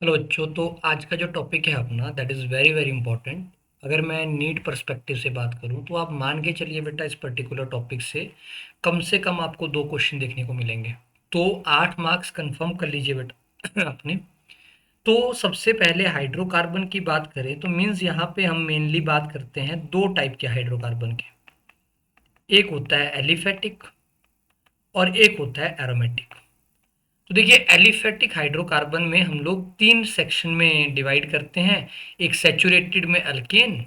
Hello बच्चों। तो आज का जो टॉपिक है अपना that is very very important. अगर मैं नीट पर्सपेक्टिव से बात करूं तो आप मान के चलिए बेटा, इस पर्टिकुलर टॉपिक से कम आपको दो क्वेश्चन देखने को मिलेंगे। तो 8 मार्क्स कंफर्म कर लीजिए बेटा अपने। तो सबसे पहले हाइड्रोकार्बन की बात करें तो मीन्स यहाँ पे हम मेनली बात करते हैं दो टाइप के हाइड्रोकार्बन के। एक होता है एलिफेटिक और एक होता है एरोमेटिक। तो देखिए, एलिफेटिक हाइड्रोकार्बन में हम लोग तीन सेक्शन में डिवाइड करते हैं। एक सैचुरेटेड में अल्केन,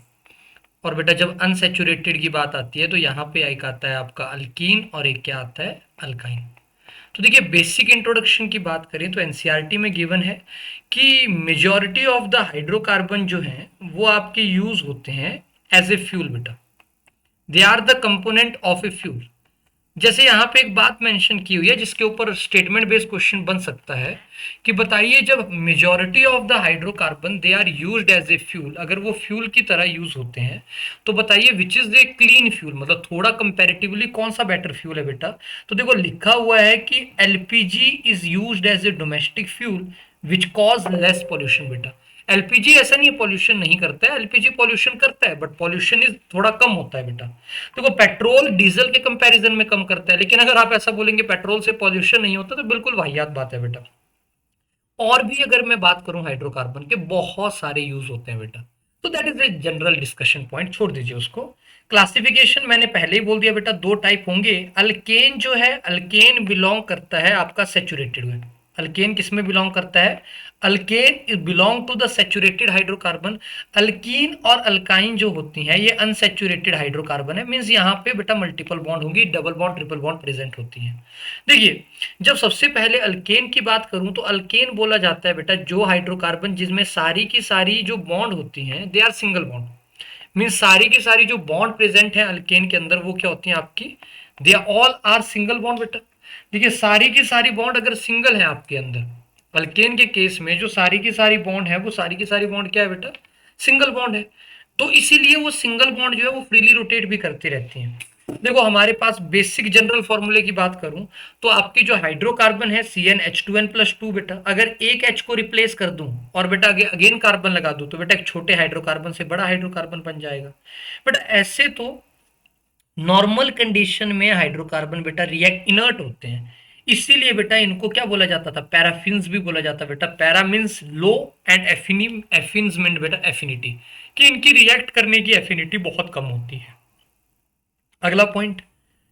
और बेटा जब अनसैचुरेटेड की बात आती है तो यहाँ पे एक आता है आपका अल्कीन और एक क्या आता है, अल्काइन। तो देखिए, बेसिक इंट्रोडक्शन की बात करें तो एनसीईआरटी में गिवन है कि मेजॉरिटी ऑफ द हाइड्रोकार्बन जो हैं वो आपके यूज होते हैं एज ए फ्यूल बेटा। They are the component of a fuel. जैसे यहाँ पे एक बात मेंशन की हुई है जिसके ऊपर स्टेटमेंट बेस्ड क्वेश्चन बन सकता है कि बताइए, जब majority of the hydrocarbon they are used as a fuel, अगर वो फ्यूल की तरह यूज होते हैं तो बताइए which is a clean fuel, मतलब थोड़ा कंपैरेटिवली कौन सा बेटर फ्यूल है बेटा। तो देखो, लिखा हुआ है कि LPG is used as a domestic fuel which cause less pollution बेटा। एलपीजी ऐसा नहीं है पॉल्यूशन नहीं करता है, एलपीजी पॉल्यूशन करता है बट पॉल्यूशन इज थोड़ा कम होता है बेटा। देखो, पेट्रोल डीजल के कंपैरिजन में कम करता है, लेकिन अगर आप ऐसा बोलेंगे पेट्रोल से पॉल्यूशन नहीं होता तो बिल्कुल वाहियात बात है बेटा। और भी अगर मैं बात करूं हाइड्रोकार्बन के बहुत सारे यूज होते हैं बेटा। तो that is a general discussion point, छोड़ दीजिए उसको। क्लासिफिकेशन मैंने पहले ही बोल दिया बेटा, दो टाइप होंगे। अल्केन जो है, अल्केन बिलोंग करता है आपका सेचुरेटेड में। अल्केन किस में बिलोंग करता है? Alkane belong to the saturated hydrocarbon. Alkene और अल्काइन जो होती हैं ये अनसेचुरेटेड हाइड्रोकार्बन है। मीन्स यहाँ पे बेटा मल्टीपल बॉन्ड होंगी, double bond triple bond present होती हैं। देखिए, जब सबसे पहले अल्केन की बात करूं तो अल्केन बोला जाता है बेटा जो हाइड्रोकार्बन जिसमें सारी की सारी जो बॉन्ड होती हैं they are single bond. Means सारी की सारी जो बॉन्ड प्रेजेंट है अल्केन के अंदर वो क्या होती हैं आपकी, they all are single bond बेटा। देखिए, सारी की सारी बॉन्ड अगर सिंगल है आपके अंदर, अल्केन के केस में जो सारी की सारी बॉन्ड है वो सारी की सारी बॉन्ड क्या है बेटा, सिंगल बॉन्ड है। तो इसीलिए वो सिंगल बॉन्ड जो है वो फ्रीली रोटेट भी करती रहती हैं। देखो, हमारे पास बेसिक जनरल फॉर्मूले की बात करूं तो आपकी जो हाइड्रोकार्बन है CnH2n+2 बेटा, अगर एक H को रिप्लेस कर दूं और बेटा अगेन कार्बन लगा दूं तो बेटा एक छोटे हाइड्रोकार्बन से बड़ा हाइड्रोकार्बन बन जाएगा। बट ऐसे तो नॉर्मल कंडीशन में हाइड्रोकार्बन बेटा रिएक्ट इनर्ट होते हैं, इसीलिए बेटा इनको क्या बोला जाता था, पैराफिन्स भी बोला जाता बेटा। Para means low and affinis mean बेटा एफिनिटी, कि इनकी रिएक्ट करने की एफिनिटी बहुत कम होती है। अगला पॉइंट,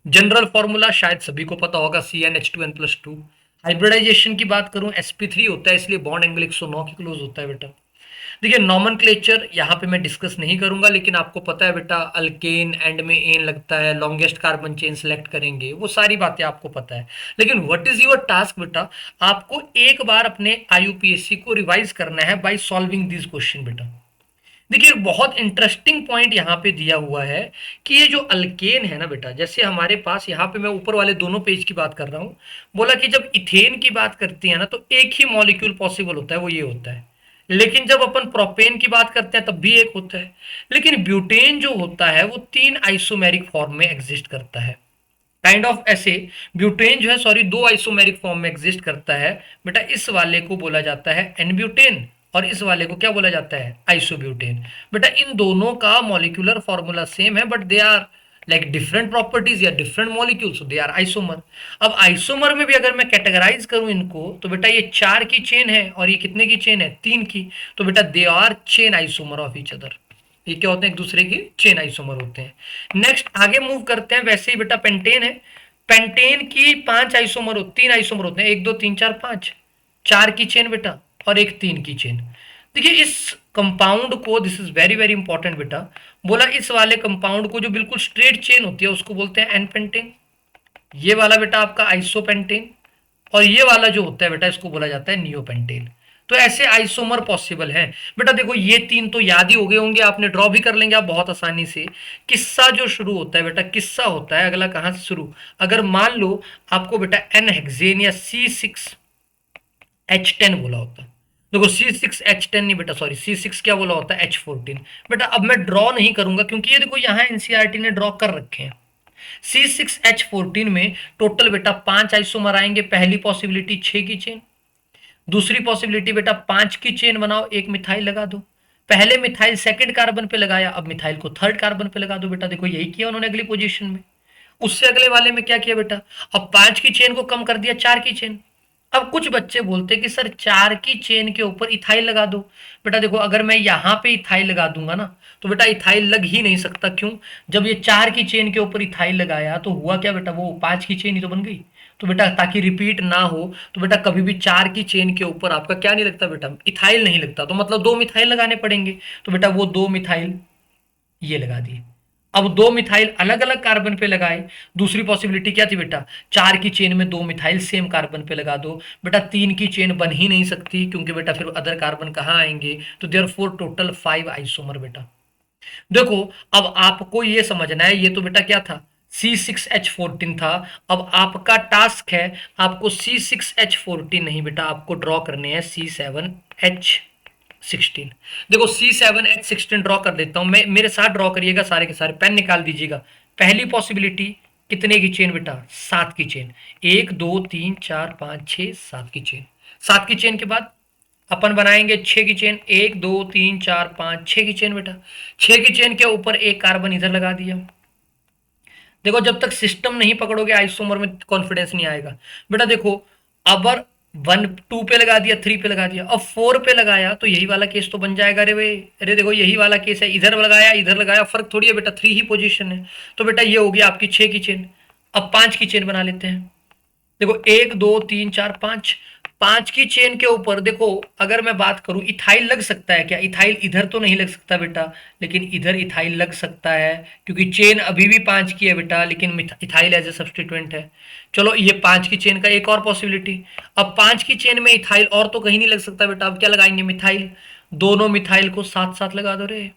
जनरल फॉर्मूला शायद सभी को पता होगा, CnH2n+2। हाइब्रिडाइजेशन की बात करूं sp3 होता है, इसलिए बॉन्ड एंगल 109 के क्लोज होता है बेटा। देखिए, नॉमेनक्लेचर यहाँ पे मैं डिस्कस नहीं करूंगा, लेकिन आपको पता है बेटा अल्केन एंड में एन लगता है, लॉन्गेस्ट कार्बन चेन सेलेक्ट करेंगे, वो सारी बातें आपको पता है। लेकिन व्हाट इज योर टास्क बेटा, आपको एक बार अपने IUPAC को रिवाइज करना है बाय सॉल्विंग दिस क्वेश्चन बेटा। देखिए, बहुत इंटरेस्टिंग पॉइंट यहाँ पे दिया हुआ है कि ये जो अल्केन है ना बेटा, जैसे हमारे पास यहाँ पे मैं ऊपर वाले दोनों पेज की बात कर रहा हूँ, बोला कि जब इथेन की बात करती है ना तो एक ही मॉलिक्यूल पॉसिबल होता है, वो ये होता है। लेकिन जब अपन प्रोपेन की बात करते हैं तब भी एक होता है। लेकिन ब्यूटेन जो होता है वो तीन आइसोमेरिक फॉर्म में एग्जिस्ट करता है। काइंड ऑफ ऐसे ब्यूटेन जो है, सॉरी, दो आइसोमेरिक फॉर्म में एग्जिस्ट करता है बेटा। इस वाले को बोला जाता है एन ब्यूटेन और इस वाले को क्या बोला जाता है, आइसोब्यूटेन बेटा। इन दोनों का मॉलिक्यूलर फॉर्मूला सेम है but they are like different properties या different molecules, they are isomer. अब आइसोमर में भी अगर मैं कैटेगराइज करूं इनको तो बेटा ये 4 की चेन है और ये कितने की चेन है, 3 की। तो बेटा they are chain isomer of each other, ये क्या होते हैं, एक दूसरे के चेन आइसोमर होते हैं। नेक्स्ट आगे मूव करते हैं, वैसे ही बेटा पेंटेन है। पेंटेन की 5 आइसोमर, 3 आइसोमर होते हैं, 1 2 3 4 5, 4 की चेन बेटा और एक 3 की चेन। देखिए, इस कंपाउंड को, this is very very important बेटा, बोला इस वाले कंपाउंड को जो बिल्कुल स्ट्रेट चेन होती है उसको बोलते हैं एन पेंटेन। ये वाला बेटा आपका आइसोपेंटेन, और ये वाला जो होता है बेटा इसको बोला जाता है नियोपेंटेन। तो ऐसे आइसोमर पॉसिबल है बेटा। देखो, ये 3 तो याद ही हो गए होंगे, आपने ड्रॉ भी कर लेंगे आप बहुत आसानी से। किस्सा जो शुरू होता है बेटा, किस्सा होता है अगला कहां से शुरू, अगर मान लो आपको बेटा एन हेक्सेन या C6H10 बोला होता है। देखो, C6H10 नहीं बेटा, सॉरी, C6 क्या बोला होता है, H14 बेटा। अब मैं ड्रॉ नहीं करूंगा क्योंकि ये देखो यहाँ एनसीईआरटी ने ड्रॉ कर रखे हैं। C6H14 में टोटल बेटा 5 आइसोमर आएंगे, पहली पॉसिबिलिटी 6 की चेन, दूसरी पॉसिबिलिटी बेटा 5 की चेन बनाओ, एक मिथाइल लगा दो। पहले मिथाइल सेकंड कार्बन पे लगाया, अब मिथाइल को थर्ड कार्बन पे लगा दो बेटा। देखो यही किया उन्होंने अगली पोजीशन में। उससे अगले वाले में क्या किया बेटा, अब 5 की चेन को कम कर दिया 4 की चेन। अब कुछ बच्चे बोलते कि सर 4 की चेन के ऊपर इथाइल लगा दो। बेटा देखो अगर मैं यहाँ पे इथाइल लगा दूंगा ना तो बेटा इथाइल लग ही नहीं सकता। क्यों? जब ये 4 की चेन के ऊपर इथाइल लगाया तो हुआ क्या बेटा, वो 5 की चेन ही तो बन गई। तो बेटा ताकि रिपीट ना हो तो बेटा कभी भी 4 की चेन के ऊपर आपका क्या नहीं लगता बेटा, इथाइल नहीं लगता। तो मतलब 2 मिथाइल लगाने पड़ेंगे। तो बेटा वो 2 मिथाइल ये लगा दिए। अब 2 मिथाइल अलग अलग कार्बन पे लगाए। दूसरी पॉसिबिलिटी क्या थी बेटा, 4 की चेन में 2 मिथाइल सेम कार्बन पे लगा दो। बेटा 3 की चेन बन ही नहीं सकती क्योंकि बेटा फिर अदर कार्बन कहाँ आएंगे। तो देयरफॉर टोटल 5 आइसोमर बेटा। देखो अब आपको ये समझना है, ये तो बेटा क्या था, C6H14 था। अब आपका टास्क है आपको C6H14 नहीं बेटा, आपको ड्रॉ करने हैं C7H16। देखो C7H16 ड्रॉ कर देता हूं मैं, मेरे साथ ड्रॉ करिएगा सारे के सारे, पेन निकाल दीजिएगा। पहली पॉसिबिलिटी कितने की चेन बेटा, 7 की चेन। 1 2 3 4 5 6 7 की चेन। 7 की चेन के बाद अपन बनाएंगे 6 की चेन। 1 2 3 4 5 6 की चेन बेटा। 6 की चेन के ऊपर एक कार्बन इधर लगा दिया। देखो जब तक सिस्टम नहीं पकड़ोगे आइसोमर में कॉन्फिडेंस नहीं आएगा बेटा। देखो अबर 1 2 पे लगा दिया, 3 पे लगा दिया, अब 4 पे लगाया तो यही वाला केस तो बन जाएगा। अरे भाई अरे देखो यही वाला केस है, इधर लगाया इधर लगाया, फर्क थोड़ी है बेटा, 3 ही पोजीशन है। तो बेटा ये होगी आपकी 6 की चेन। अब 5 की चेन बना लेते हैं। देखो 1 2 3 4 5, 5 की चेन के ऊपर देखो अगर मैं बात करूं इथाइल लग सकता है क्या, इथाइल इधर तो नहीं लग सकता बेटा, लेकिन इधर इथाइल लग सकता है क्योंकि चेन अभी भी 5 की है बेटा, लेकिन इथाइल एज ए सब्सटीट्यूएंट है। चलो ये 5 की चेन का एक और पॉसिबिलिटी। अब 5 की चेन में इथाइल और तो कहीं नहीं लग सकता बेटा, अब क्या लगाएंगे, मिथाइल। दोनों मिथाइल को साथ साथ लगा दो रे,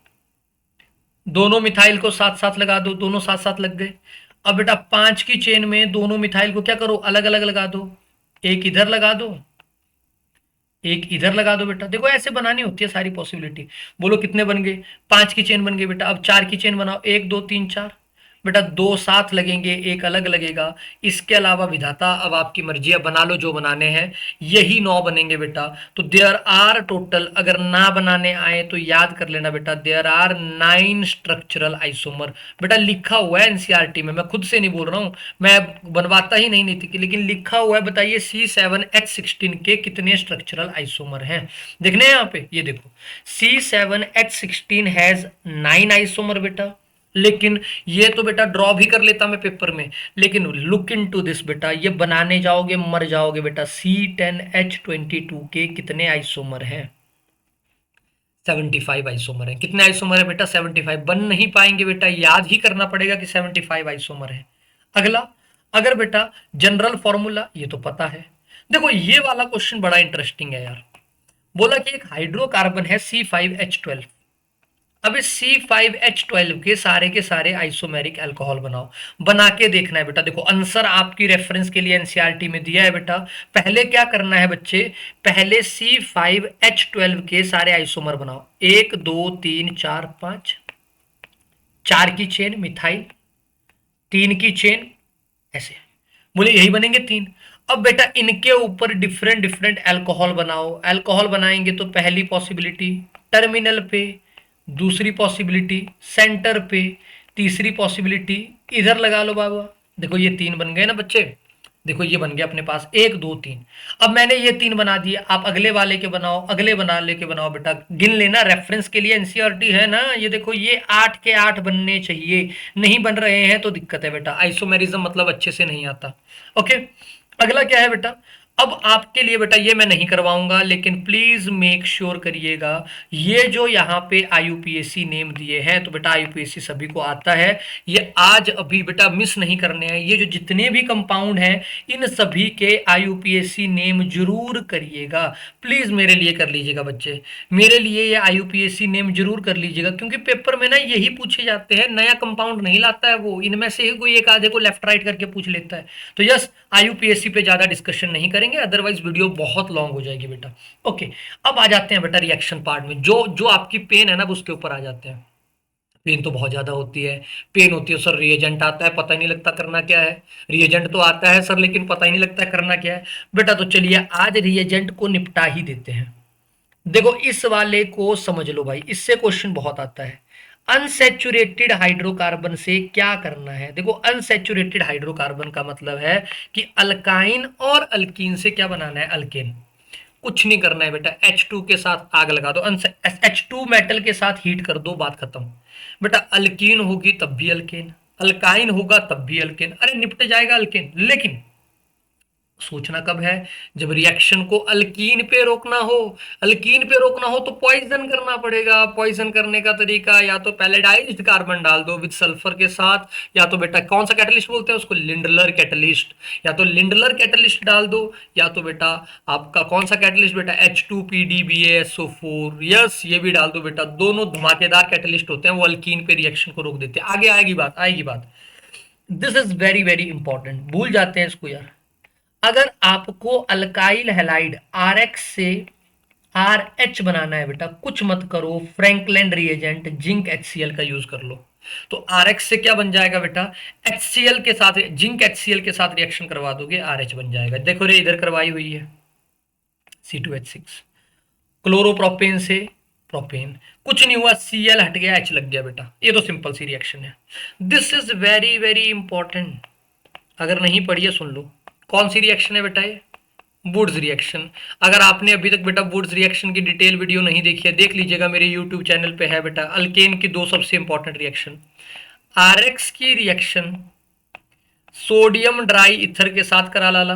दोनों मिथाइल को साथ साथ लगा दो, दोनों साथ साथ लग गए। अब बेटा 5 की चेन में दोनों मिथाइल को क्या करो, अलग अलग लगा दो। एक इधर लगा दो, एक इधर लगा दो बेटा। देखो ऐसे बनानी होती है सारी पॉसिबिलिटी। बोलो कितने बन गए, 5 की चेन बन गई बेटा। अब 4 की चेन बनाओ, 1 2 3 4 बेटा, दो साथ लगेंगे एक अलग लगेगा। इसके अलावा विधाता अब आपकी मर्जी है, बना लो जो बनाने हैं। यही 9 बनेंगे बेटा। तो देयर आर टोटल, अगर ना बनाने आए तो याद कर लेना बेटा, देयर आर 9 स्ट्रक्चरल आइसोमर। बेटा लिखा हुआ है एनसीईआरटी में, मैं खुद से नहीं बोल रहा हूं, मैं बनवाता ही नहीं थी, लेकिन लिखा हुआ है। बताइए C7H16 के कितने स्ट्रक्चरल आइसोमर हैं, देखने हैं यहाँ पे। ये देखो C7H16 हैज 9 आइसोमर बेटा। लेकिन ये तो बेटा ड्रॉ भी कर लेता मैं पेपर में, लेकिन लुक इन टू दिस बेटा, ये बनाने जाओगे मर जाओगे बेटा। C10H22 के कितने आइसोमर हैं, 75 आइसोमर है। कितने आइसोमर है बेटा, 75। बन नहीं पाएंगे बेटा, याद ही करना पड़ेगा कि 75 आइसोमर है। अगला, अगर बेटा जनरल फॉर्मूला ये तो पता है। देखो ये वाला क्वेश्चन बड़ा इंटरेस्टिंग है यार। बोला कि एक हाइड्रोकार्बन है C5H12। अब इस C5H12 के सारे आइसोमेरिक अल्कोहल बनाओ। बना के देखना है बेटा। देखो आंसर आपकी रेफरेंस के लिए एनसीईआरटी में दिया है बेटा। पहले क्या करना है बच्चे, पहले C5H12 के सारे आइसोमर बनाओ। 1 2 3 4 5, 4 की चेन मिथाइल, 3 की चेन ऐसे, बोले यही बनेंगे 3। अब बेटा इनके ऊपर डिफरेंट डिफरेंट अल्कोहल बनाओ। अल्कोहल बनाएंगे तो पहली पॉसिबिलिटी टर्मिनल पे, दूसरी पॉसिबिलिटी सेंटर पे, तीसरी पॉसिबिलिटी इधर लगा लो बाबा। देखो ये 3 बन गए ना बच्चे। देखो ये बन गया अपने पास 1 2 3। अब मैंने ये 3 बना दिए, आप अगले वाले के बनाओ, अगले बना लेके बनाओ बेटा। गिन लेना, रेफरेंस के लिए एनसीईआरटी है ना। ये देखो ये 8 के 8 बनने चाहिए, नहीं बन रहे हैं तो दिक्कत है बेटा। आइसोमेरिज्म मतलब अच्छे से नहीं आता। ओके, अगला क्या है बेटा, अब आपके लिए बेटा ये मैं नहीं करवाऊंगा, लेकिन प्लीज मेक श्योर करिएगा ये जो यहाँ पे आईयूपीएसी नेम दिए हैं, तो बेटा आईयूपीएसी सभी को आता है, ये आज अभी बेटा मिस नहीं करने हैं। ये जो जितने भी कंपाउंड हैं इन सभी के आईयूपीएसी नेम जरूर करिएगा। प्लीज मेरे लिए कर लीजिएगा बच्चे, मेरे लिए ये आईयूपीएसी नेम जरूर कर लीजिएगा, क्योंकि पेपर में ना यही पूछे जाते हैं, नया कंपाउंड नहीं लाता है वो, इनमें से कोई एक आधे को लेफ्ट राइट करके पूछ लेता है। तो यस, आईयूपीएससी पे ज्यादा डिस्कशन नहीं करेंगे, अदरवाइज वीडियो बहुत लॉन्ग हो जाएगी बेटा। ओके, अब आ जाते हैं बेटा रिएक्शन पार्ट में, जो जो आपकी पेन है ना उसके ऊपर आ जाते हैं। पेन तो बहुत ज्यादा होती है। पेन होती है सर, रिएजेंट आता है पता ही नहीं लगता करना क्या है। रिएजेंट तो आता है सर लेकिन पता ही नहीं लगता करना क्या है। बेटा तो चलिए आज रिएजेंट को निपटा ही देते हैं। देखो इस वाले को समझ लो भाई, इससे क्वेश्चन बहुत आता है। अनसैचुरेटेड हाइड्रोकार्बन से क्या करना है? देखो अनसैचुरेटेड हाइड्रोकार्बन का मतलब है कि अल्काइन और अल्कीन से क्या बनाना है? अल्केन। कुछ नहीं करना है बेटा, H2 के साथ आग लगा दो, H2 मेटल के साथ हीट कर दो, बात खत्म। बेटा अल्कीन होगी तब भी अल्केन, अल्काइन होगा तब भी अल्केन, अरे निपट जाएगा अल्केन। लेकिन सोचना कब है? जब रिएक्शन को अल्कीन पे रोकना हो। अल्कीन पे रोकना हो तो पॉइजन करना पड़ेगा। पॉइजन करने का तरीका या तो पैलेडाइज्ड कार्बन डाल दो विद सल्फर के साथ, या तो बेटा कौन सा कैटलिस्ट बोलते हैं उसको? Lindlar catalyst. या तो लिंडलर कैटलिस्ट डाल दो, या तो बेटा आपका कौन सा कैटलिस्ट बेटा? H2PDBaSO4, यस ये भी डाल दो बेटा। दोनों धमाकेदार कैटलिस्ट होते हैं, वो अल्कीन पे रिएक्शन को रोक देते हैं। आगे आएगी बात, आएगी बात। This is very very important, भूल जाते हैं इसको यार। अगर आपको अल्काइल हैलाइड आर एक्स से आर एच बनाना है बेटा, कुछ मत करो, फ्रैंकलैंड रिएजेंट जिंक HCl का यूज कर लो। तो आर एक्स से क्या बन जाएगा बेटा? HCl के साथ, जिंक HCl के साथ रिएक्शन करवा दोगे, आर एच बन जाएगा। देखो रे इधर करवाई हुई है C2H6। क्लोरोप्रोपेन से प्रोपेन, कुछ नहीं हुआ, Cl हट गया, H लग गया बेटा। ये तो सिंपल सी रिएक्शन है। This is very very important, अगर नहीं पढ़िए सुन लो। कौन सी रिएक्शन है बेटा ये? Wurtz reaction. अगर आपने अभी तक बेटा वुड्स रिएक्शन की डिटेल वीडियो नहीं देखी है, देख लीजिएगा, मेरे यूट्यूब चैनल पे है बेटा। अल्केन की दो सबसे इंपॉर्टेंट रिएक्शन, आरएक्स की रिएक्शन सोडियम ड्राई ईथर के साथ करा लाला।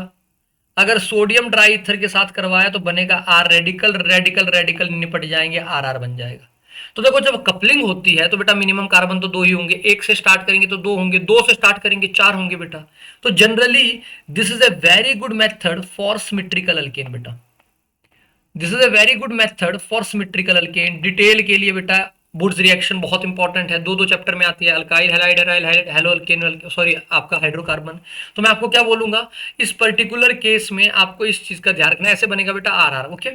अगर सोडियम ड्राई ईथर के साथ करवाया तो बनेगा आर रेडिकल, रेडिकल रेडिकल निपट जाएंगे, आर आर बन जाएगा। तो देखो जब कपलिंग होती है तो बेटा मिनिमम कार्बन तो दो ही होंगे, एक से स्टार्ट करेंगे तो दो होंगे, दो से स्टार्ट करेंगे चार होंगे बेटा। तो generally this is a very good method for symmetrical alkane बेटा। This is a very good method for symmetrical alkane. Detail के लिए बेटा वुड्स रिएक्शन बहुत इंपॉर्टेंट है, दो दो चैप्टर में आती है। Alkyl halide hello alkane, sorry आपका हाइड्रोकार्बन। तो मैं आपको क्या बोलूंगा, इस पर्टिकुलर केस में आपको इस चीज का ध्यान रखना है। ऐसे बनेगा बेटा आर आर, ओके।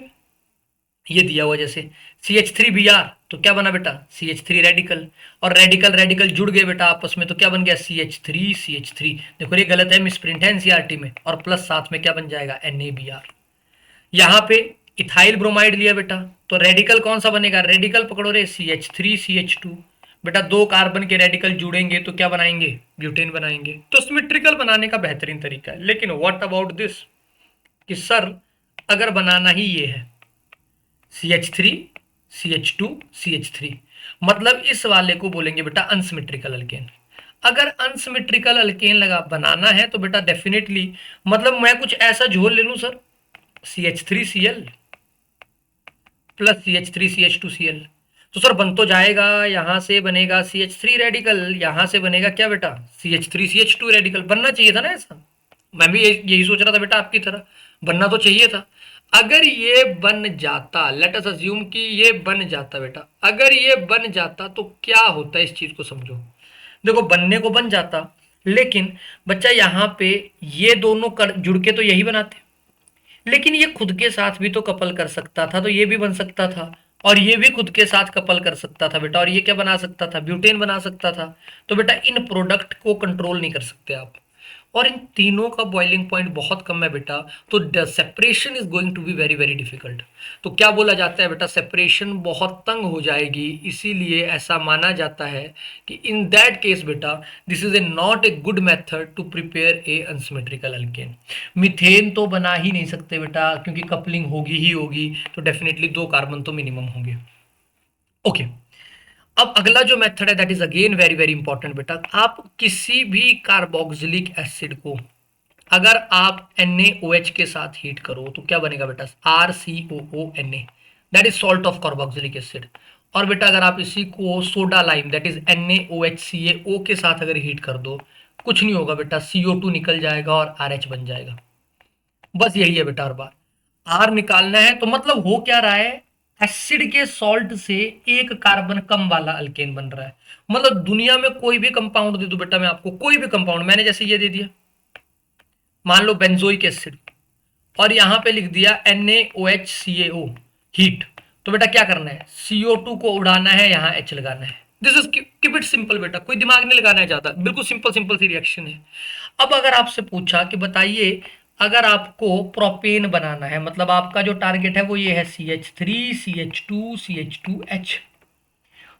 ये दिया हुआ जैसे CH3Br, तो क्या बना बेटा? CH3 रेडिकल, और रेडिकल रेडिकल जुड़ गए बेटा आपस में, तो क्या बन गया? CH3 देखो ये गलत है, मिसप्रिंट है NCERT में। और प्लस साथ में क्या बन जाएगा? NaBr। यहाँ पे इथाइल ब्रोमाइड लिया बेटा, तो रेडिकल कौन सा बनेगा? रेडिकल पकड़ो रे, CH3CH2। बेटा दो कार्बन के रेडिकल जुड़ेंगे तो क्या बनाएंगे? ब्यूटेन बनाएंगे। तो सिमेट्रिकल बनाने का बेहतरीन तरीका है। लेकिन व्हाट अबाउट दिस, कि सर अगर बनाना ही ये है CH3 CH2 CH3, मतलब इस वाले को बोलेंगे बेटा अनसिमेट्रिकल अल्केन। अगर अनसिमेट्रिकल अल्केन लगा बनाना है तो बेटा डेफिनेटली, मतलब मैं कुछ ऐसा झोल ले लूं सर, CH3Cl प्लस CH3CH2Cl, तो सर बन तो जाएगा। यहां से बनेगा CH3 रेडिकल, यहां से बनेगा क्या बेटा? CH3CH2 radical. बनना चाहिए था ना ऐसा, मैं भी यही सोच रहा था बेटा आपकी तरह, बनना तो चाहिए था। अगर ये बन जाता, लेट अस अज्यूम कि ये बन जाता बेटा, अगर ये बन जाता तो क्या होता है इस चीज को समझो। देखो बनने को बन जाता, लेकिन बच्चा यहाँ पे ये दोनों कर जुड़ के तो यही बनाते, लेकिन ये खुद के साथ भी तो कपल कर सकता था, तो ये भी बन सकता था, और ये भी खुद के साथ कपल कर सकता था बेटा, और ये क्या बना सकता था? ब्यूटेन बना सकता था। तो बेटा इन प्रोडक्ट को कंट्रोल नहीं कर सकते आप, और इन तीनों का बॉइलिंग पॉइंट बहुत कम है बेटा, तो the separation is going to be very very difficult. तो क्या बोला जाता है बेटा? सेपरेशन बहुत तंग हो जाएगी, इसीलिए ऐसा माना जाता है कि इन दैट केस बेटा this is a not a good method to prepare a unsymmetrical alkane. Methane तो बना ही नहीं सकते बेटा, क्योंकि कपलिंग होगी ही होगी, तो डेफिनेटली दो कार्बन तो मिनिमम होंगे। ओके अब अगला जो मेथड है that is again very very important बेटा। आप किसी भी कार्बोक्सिलिक एसिड को अगर आप NaOH के साथ हीट करो तो क्या बनेगा बेटा? RCOONa, that is salt of carboxylic acid. और बेटा अगर आप इसी को soda lime that is NaOHCaO के साथ अगर हीट कर दो, कुछ नहीं होगा बेटा, CO2 निकल जाएगा और RH बन जाएगा। बस यही है बेटा, हर बार R निकालना है। तो मतलब हो क्या रहा है? एसिड के सॉल्ट से एक कार्बन कम वाला अल्केन बन रहा है। मतलब दुनिया में कोई भी कंपाउंड दे दूं बेटा मैं आपको, कोई भी कंपाउंड, मैंने जैसे ये दे दिया, मान लो बेंजोइक एसिड, और यहां पे लिख दिया NaOHCaO हीट, तो बेटा क्या करना है? CO2 को उड़ाना है, यहां H लगाना है। This is keep it simple बेटा, कोई दिमाग नहीं लगाना है ज्यादा, बिल्कुल सिंपल सिंपल सी रिएक्शन है। अब अगर आपसे पूछा कि बताइए, अगर आपको प्रोपेन बनाना है, मतलब आपका जो टारगेट है वो ये है CH3 CH2 CH2H,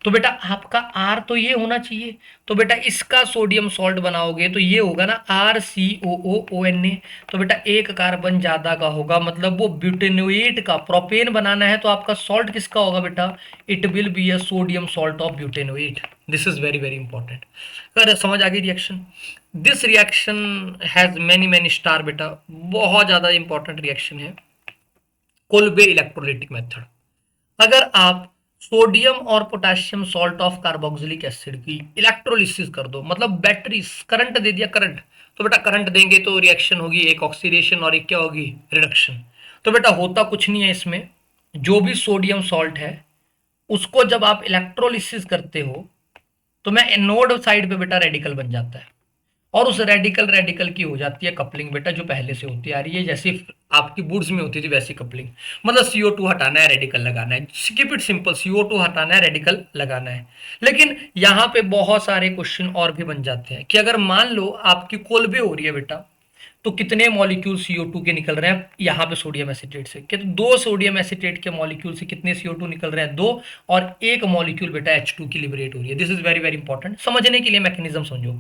तो बेटा आपका आर तो ये होना चाहिए, तो बेटा इसका सोडियम सॉल्ट बनाओगे तो ये होगा ना RCOOONA, तो बेटा एक कार्बन ज्यादा का होगा, मतलब वो ब्यूटेनोएट का प्रोपेन बनाना है, तो आपका सॉल्ट किसका होगा बेटा, it will be a sodium salt of butanoate. This is very very important. अगर समझ आ गई reaction, this reaction has many many star बेटा, बहुत ज्यादा इंपॉर्टेंट रिएक्शन है, कोल्बे इलेक्ट्रोलाइटिक मेथड। अगर आप सोडियम और potassium salt of carboxylic acid की इलेक्ट्रोलिसिस कर दो, मतलब बैटरी करंट दे दिया, करंट, तो बेटा करंट देंगे तो रिएक्शन होगी, एक ऑक्सीडेशन और एक क्या होगी, रिडक्शन। तो बेटा होता कुछ नहीं है इसमें, जो भी सोडियम सॉल्ट है उसको जब आप इलेक्ट्रोलिसिस करते हो तो मैं एनोड साइड पे बेटा रेडिकल बन जाता है, और उस रेडिकल रेडिकल की हो जाती है कपलिंग बेटा, जो पहले से होती आ रही है, जैसे आपकी वुड्स में होती थी वैसी कपलिंग, मतलब CO2 हटाना है रेडिकल लगाना है, कीप इट सिंपल, CO2 हटाना है रेडिकल लगाना है। लेकिन यहाँ पे बहुत सारे क्वेश्चन और भी बन जाते हैं कि अगर मान लो आपकी कोलबे हो रही है बेटा, तो कितने मॉलिक्यूल CO2 के निकल रहे हैं यहाँ पे सोडियम एसिटेट से, कि तो दो सोडियम एसिटेट के मॉलिक्यूल से कितने CO2 निकल रहे हैं, दो, और एक मॉलिक्यूल बेटा H2 की लिबरेट हो रही है। This is very very important, समझने के लिए मैकेनिज्म समझो।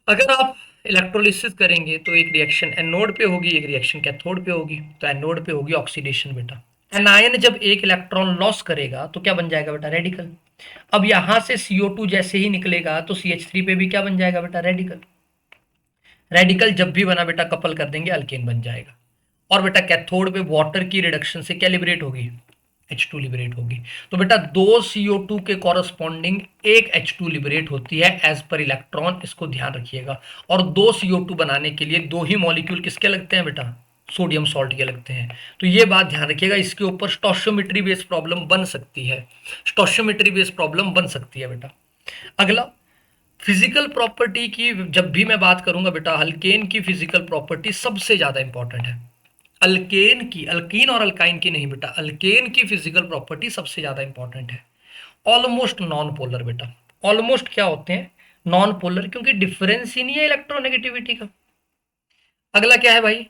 अगर आप इलेक्ट्रोलिसिस करेंगे तो एक रिएक्शन एनोड पे होगी, एक रिएक्शन कैथोड पे होगी, तो एनोड पे होगी ऑक्सीडेशन बेटा, एनायन जब एक इलेक्ट्रॉन लॉस करेगा तो क्या बन जाएगा बेटा, रेडिकल। अब यहां से CO2 जैसे ही निकलेगा तो CH3 पे भी क्या बन जाएगा बेटा, रेडिकल। रेडिकल जब भी बना बेटा कपल कर देंगे, अल्केन बन जाएगा। और बेटा कैथोड पे वाटर की रिडक्शन से क्या लिबरेट होगी, H2 लिबरेट होगी। तो बेटा दो CO2 के कॉरस्पॉन्डिंग एक H2 लिबरेट होती है एज पर इलेक्ट्रॉन, इसको ध्यान रखिएगा। और दो CO2 बनाने के लिए दो ही मॉलिक्यूल किसके लगते हैं बेटा, सोडियम सॉल्ट के लगते हैं। तो ये बात ध्यान रखिएगा, इसके ऊपर स्टोशियोमेट्री बेस्ड प्रॉब्लम बन सकती है, स्टोशियोमेट्री बेस्ड प्रॉब्लम बन सकती है बेटा। अगला, फिजिकल प्रॉपर्टी की जब भी मैं बात करूंगा बेटा, अल्केन की फिजिकल प्रॉपर्टी सबसे ज्यादा इंपॉर्टेंट है। अल्केन की, अल्कीन और अल्काइन की नहीं बेटा, अल्केन की फिजिकल प्रॉपर्टी सबसे ज्यादा इंपॉर्टेंट है। ऑलमोस्ट नॉन पोलर बेटा, ऑलमोस्ट क्या होते हैं, नॉन पोलर, क्योंकि डिफरेंस ही नहीं है इलेक्ट्रोनेगेटिविटी का। अगला क्या है भाई,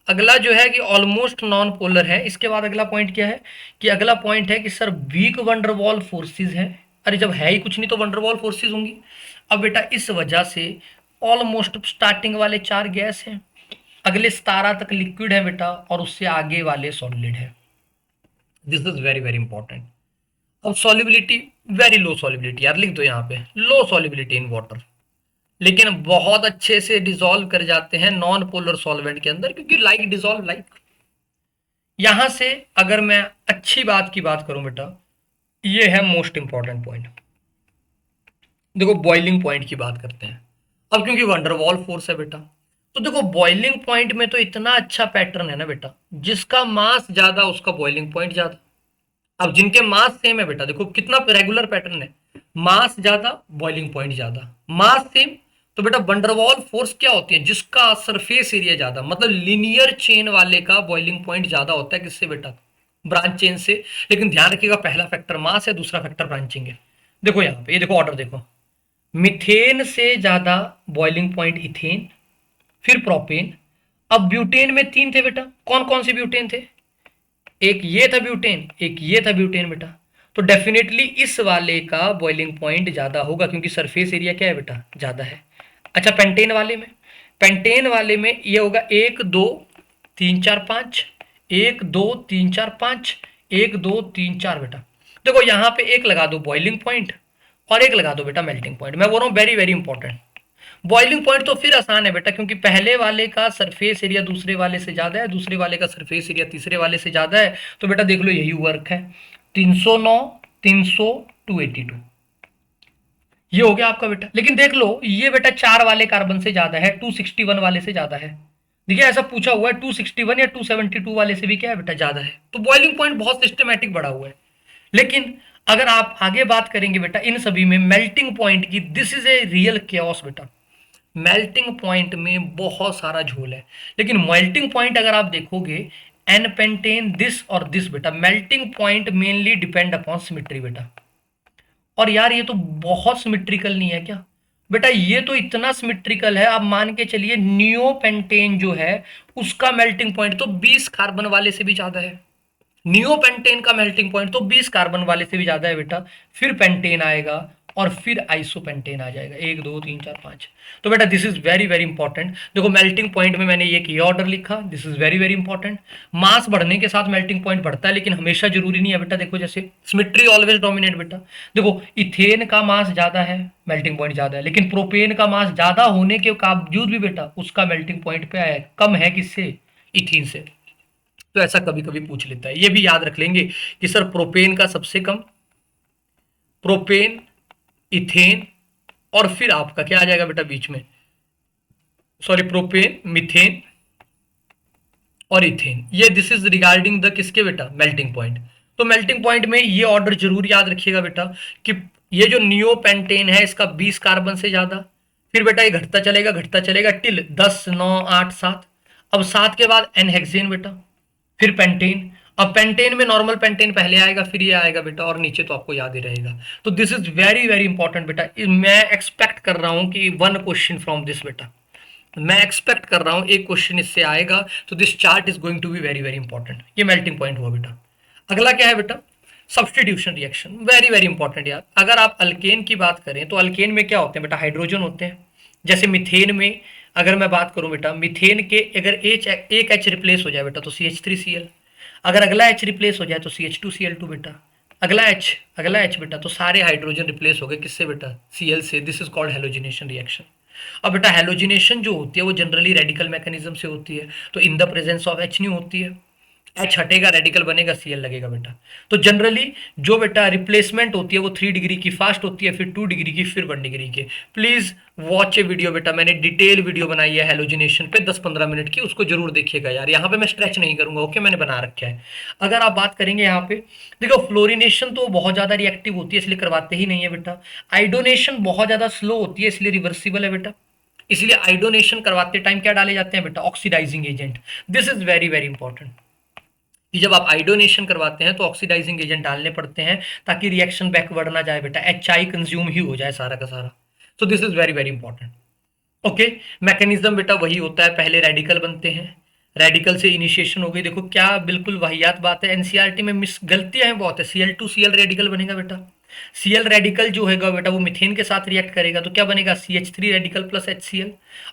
अगला जो है कि ऑलमोस्ट नॉन पोलर है। इसके बाद अगला पॉइंट क्या है, कि अगला पॉइंट है कि सर वीक वंडरवॉल फोर्सेस है। अरे जब है ही कुछ नहीं तो वंडरवॉल फोर्सेस होंगी। अब बेटा इस वजह से ऑलमोस्ट स्टार्टिंग वाले चार गैस हैं, अगले 17 तक लिक्विड है बेटा, और उससे आगे वाले सॉलिड है। This is very very important. अब सॉलिबिलिटी, वेरी लो सॉलिबिलिटी यार, लिख दो यहाँ पे लो सॉलिबिलिटी इन वाटर, लेकिन बहुत अच्छे से डिसॉल्व कर जाते हैं नॉन पोलर सॉल्वेंट के अंदर, क्योंकि लाइक डिसॉल्व लाइक। यहां से अगर मैं अच्छी बात की बात करूं बेटा, ये है मोस्ट इंपॉर्टेंट पॉइंट। देखो बॉइलिंग पॉइंट की बात करते हैं अब, क्योंकि वंडरवॉल फोर्स है बेटा। तो देखो बॉइलिंग पॉइंट में तो इतना अच्छा पैटर्न है ना बेटा, जिसका मास ज्यादा उसका बॉइलिंग पॉइंट ज्यादा। अब जिनके मास सेम है बेटा, देखो कितना रेगुलर पैटर्न है, मास ज्यादा बॉइलिंग पॉइंट ज्यादा, मास सेम, तो बेटा वंडरवॉल फोर्स क्या होती है, जिसका सरफेस एरिया ज्यादा, मतलब लीनियर चेन वाले का बॉइलिंग पॉइंट ज्यादा होता है, किससे बेटा, ब्रांच चेन से। लेकिन ध्यान रखिएगा पहला फैक्टर मास है, दूसरा फैक्टर ब्रांचिंग है। देखो यहाँ पे, ये देखो ऑर्डर देखो, मिथेन से ज्यादा बॉइलिंग पॉइंट इथेन, फिर प्रोपेन। अब ब्यूटेन में तीन थे बेटा, कौन कौन से ब्यूटेन थे, एक ये था ब्यूटेन, एक ये था ब्यूटेन बेटा। तो डेफिनेटली इस वाले का बॉइलिंग पॉइंट ज्यादा होगा, क्योंकि सरफेस एरिया क्या है बेटा, ज्यादा है। अच्छा पेंटेन वाले में, पेंटेन वाले में ये होगा 1 2 3 4 5, 1 2 3 4 5, 1 2 3 4 बेटा। देखो यहाँ पे एक लगा दो बॉइलिंग पॉइंट, और एक लगा दो बेटा मेल्टिंग पॉइंट। मैं बोल रहा हूँ very very important. Boiling point तो फिर आसान है बेटा, क्योंकि पहले वाले का सरफेस एरिया दूसरे वाले से ज्यादा है, दूसरे वाले का सरफेस एरिया तीसरे वाले से ज्यादा है। तो बेटा देख लो यही वर्क है, 309, 300, 282, ये हो गया आपका बेटा। लेकिन देख लो ये बेटा चार वाले कार्बन से ज्यादा है, 261 वाले से ज्यादा है। देखिए ऐसा पूछा हुआ है 261 या 272 वाले से भी क्या है बेटा, ज्यादा है। तो बॉइलिंग पॉइंट बहुत सिस्टमेटिक बढ़ा हुआ है। लेकिन अगर आप आगे बात करेंगे बेटा इन सभी में मेल्टिंग पॉइंट की, this is a real chaos बेटा। मेल्टिंग पॉइंट में बहुत सारा झोल है। लेकिन मेल्टिंग पॉइंट अगर आप देखोगे, एन पेंटेन दिस और दिस बेटा, melting point mainly depend upon symmetry बेटा। और यार ये तो बहुत सिमेट्रिकल नहीं है क्या बेटा, ये तो इतना सिमेट्रिकल है, आप मान के चलिए नियोपेंटेन जो है उसका मेल्टिंग पॉइंट तो 20 कार्बन वाले से भी ज्यादा है। नियोपेंटेन का मेल्टिंग पॉइंट तो 20 कार्बन वाले से भी ज्यादा है बेटा। फिर पेंटेन आएगा और फिर आइसोपेंटेन आ जाएगा, 1 2 3 4 5। तो बेटा this is very very important. देखो मेल्टिंग पॉइंट में मैंने ये ऑर्डर लिखा, this is very very important. Mass बढ़ने के साथ मेल्टिंग पॉइंट बढ़ता है, लेकिन हमेशा जरूरी नहीं है बेटा। देखो जैसे सिमेट्री ऑलवेज डोमिनेट बेटा। देखो इथेन का मास ज्यादा है, मेल्टिंग पॉइंट ज्यादा है, लेकिन प्रोपेन का मास ज्यादा होने के बावजूद भी बेटा उसका मेल्टिंग पॉइंट पे आया कम है, किससे? इथीन से। तो ऐसा कभी कभी पूछ लेता है, ये भी याद रख लेंगे कि सर प्रोपेन का सबसे कम, प्रोपेन, इथेन, और फिर आपका क्या आ जाएगा बेटा बीच में, सॉरी प्रोपेन, मीथेन और इथेन। ये दिस इज रिगार्डिंग द किसके बेटा, मेल्टिंग पॉइंट। तो मेल्टिंग पॉइंट में ये ऑर्डर जरूर याद रखिएगा बेटा कि ये जो नियोपेंटेन है इसका 20 कार्बन से ज्यादा, फिर बेटा ये घटता चलेगा टिल 10 9 8 7। अब 7 के बाद एनहेक्सेन बेटा, फिर पेंटेन। अब पेंटेन में नॉर्मल पेंटेन पहले आएगा, फिर ये आएगा बेटा, और नीचे तो आपको याद ही रहेगा। तो this is very very important बेटा। मैं एक्सपेक्ट कर रहा हूं कि वन क्वेश्चन फ्रॉम दिस बेटा, मैं एक्सपेक्ट कर रहा हूं एक क्वेश्चन इससे आएगा। तो this chart is going to be very very important. ये मेल्टिंग पॉइंट हुआ बेटा। अगला क्या है बेटा, substitution reaction, very very important यार। अगर आप अल्केन की बात करें तो अल्केन में क्या होते हैं बेटा, हाइड्रोजन होते हैं। जैसे मिथेन में अगर मैं बात करूं बेटा, मिथेन के अगर एच एक एच रिप्लेस हो जाए बेटा तो CH3Cl, अगर अगला एच रिप्लेस हो जाए तो CH2Cl2 बेटा। अगला एच बेटा, तो सारे हाइड्रोजन रिप्लेस हो गए किससे बेटा, Cl से। This is called halogenation reaction. अब बेटा हेलोजिनेशन जो होती है वो जनरली रेडिकल मैकेनिज्म से होती है, तो in the presence of H नहीं होती है। एच हटेगा, रेडिकल बनेगा, Cl लगेगा बेटा। तो जनरली जो बेटा रिप्लेसमेंट होती है वो 3 डिग्री की फास्ट होती है, फिर 2 डिग्री की, फिर 1 डिग्री की। प्लीज वॉच ए वीडियो बेटा, मैंने डिटेल वीडियो बनाई है हेलोजिनेशन पे 10 15 मिनट की, उसको जरूर देखिएगा यार। यहाँ पे मैं स्ट्रेच नहीं करूंगा, ओके, मैंने बना रखा है। अगर आप बात करेंगे यहाँ पे, देखो फ्लोरिनेशन तो बहुत ज्यादा रिएक्टिव होती है इसलिए करवाते ही नहीं है बेटा। आइडोनेशन बहुत ज्यादा स्लो होती है इसलिए रिवर्सिबल है बेटा। इसलिए आइडोनेशन करवाते टाइम क्या डाले जाते हैं बेटा, oxidising agent. This is very very important कि जब आप आइडोनेशन करवाते हैं तो ऑक्सीडाइजिंग एजेंट डालने पड़ते हैं ताकि रिएक्शन बैकवर्ड ना जाए बेटा, HI कंज्यूम ही हो जाए सारा का सारा। तो this is very very important. Okay, mechanism बेटा वही होता है, पहले रेडिकल बनते हैं, रेडिकल से इनिशिएशन हो गई। देखो क्या बिल्कुल वाहियात बात है, एनसीईआरटी में मिस गलतियां हैं बहुत है। Cl2Cl रेडिकल बनेगा बेटा, Cl रेडिकल जो हैगा बेटा वो मिथेन के साथ रिएक्ट करेगा तो क्या बनेगा, CH3 रेडिकल प्लस HCl।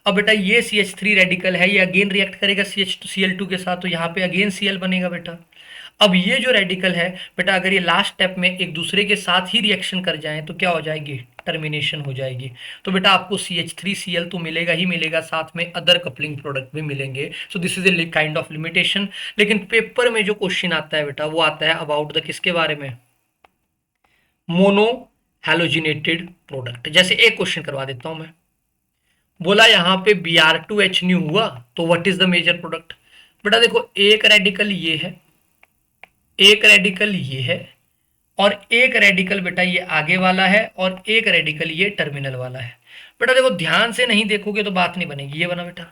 अब बेटा ये CH3 रेडिकल है, ये अगेन रिएक्ट करेगा Cl2 के साथ, तो यहाँ पे अगेन Cl बनेगा बेटा। अब ये जो रेडिकल है बेटा, अगर ये लास्ट स्टेप में एक दूसरे के साथ ही रिएक्शन कर जाएं तो क्या हो जाएगी, टर्मिनेशन हो जाएगी। तो बेटा आपको CH3Cl तो मिलेगा ही मिलेगा, साथ में अदर कपलिंग प्रोडक्ट भी मिलेंगे। So this is a kind of limitation. लेकिन पेपर में जो क्वेश्चन आता है बेटा वो आता है अबाउट द किसके बारे में, मोनो हैलोजिनेटेड प्रोडक्ट। जैसे एक क्वेश्चन करवा देता हूं मैं, बोला यहाँ पे Br2H न्यू हुआ तो what is the major product. बेटा देखो एक रेडिकल ये है, एक रेडिकल ये है, और एक रेडिकल बेटा ये आगे वाला है, और एक रेडिकल ये टर्मिनल वाला है। बेटा देखो ध्यान से नहीं देखोगे तो बात नहीं बनेगी। ये बना बेटा,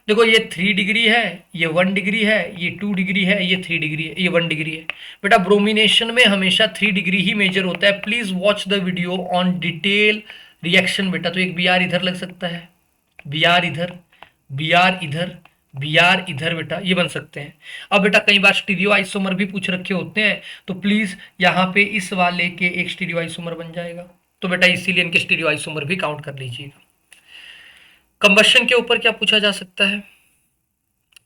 देखो ये 3 डिग्री है, ये 1 डिग्री है, ये 2 डिग्री है, ये 3 डिग्री है, ये 1 डिग्री है। बेटा ब्रोमिनेशन में हमेशा 3 डिग्री ही मेजर होता है। Please watch the video on detail reaction बेटा। तो एक Br इधर लग सकता है, Br इधर, Br इधर, Br इधर बेटा, ये बन सकते हैं। अब बेटा कई बार स्टीरियो आइसोमर भी पूछ रखे होते हैं, तो प्लीज यहाँ पे इस वाले के एक स्टीरियो आइसोमर बन जाएगा। तो बेटा इसीलिए इनके स्टीरियो आइसोमर भी काउंट कर लीजिएगा। कंबशन के ऊपर क्या पूछा जा सकता है,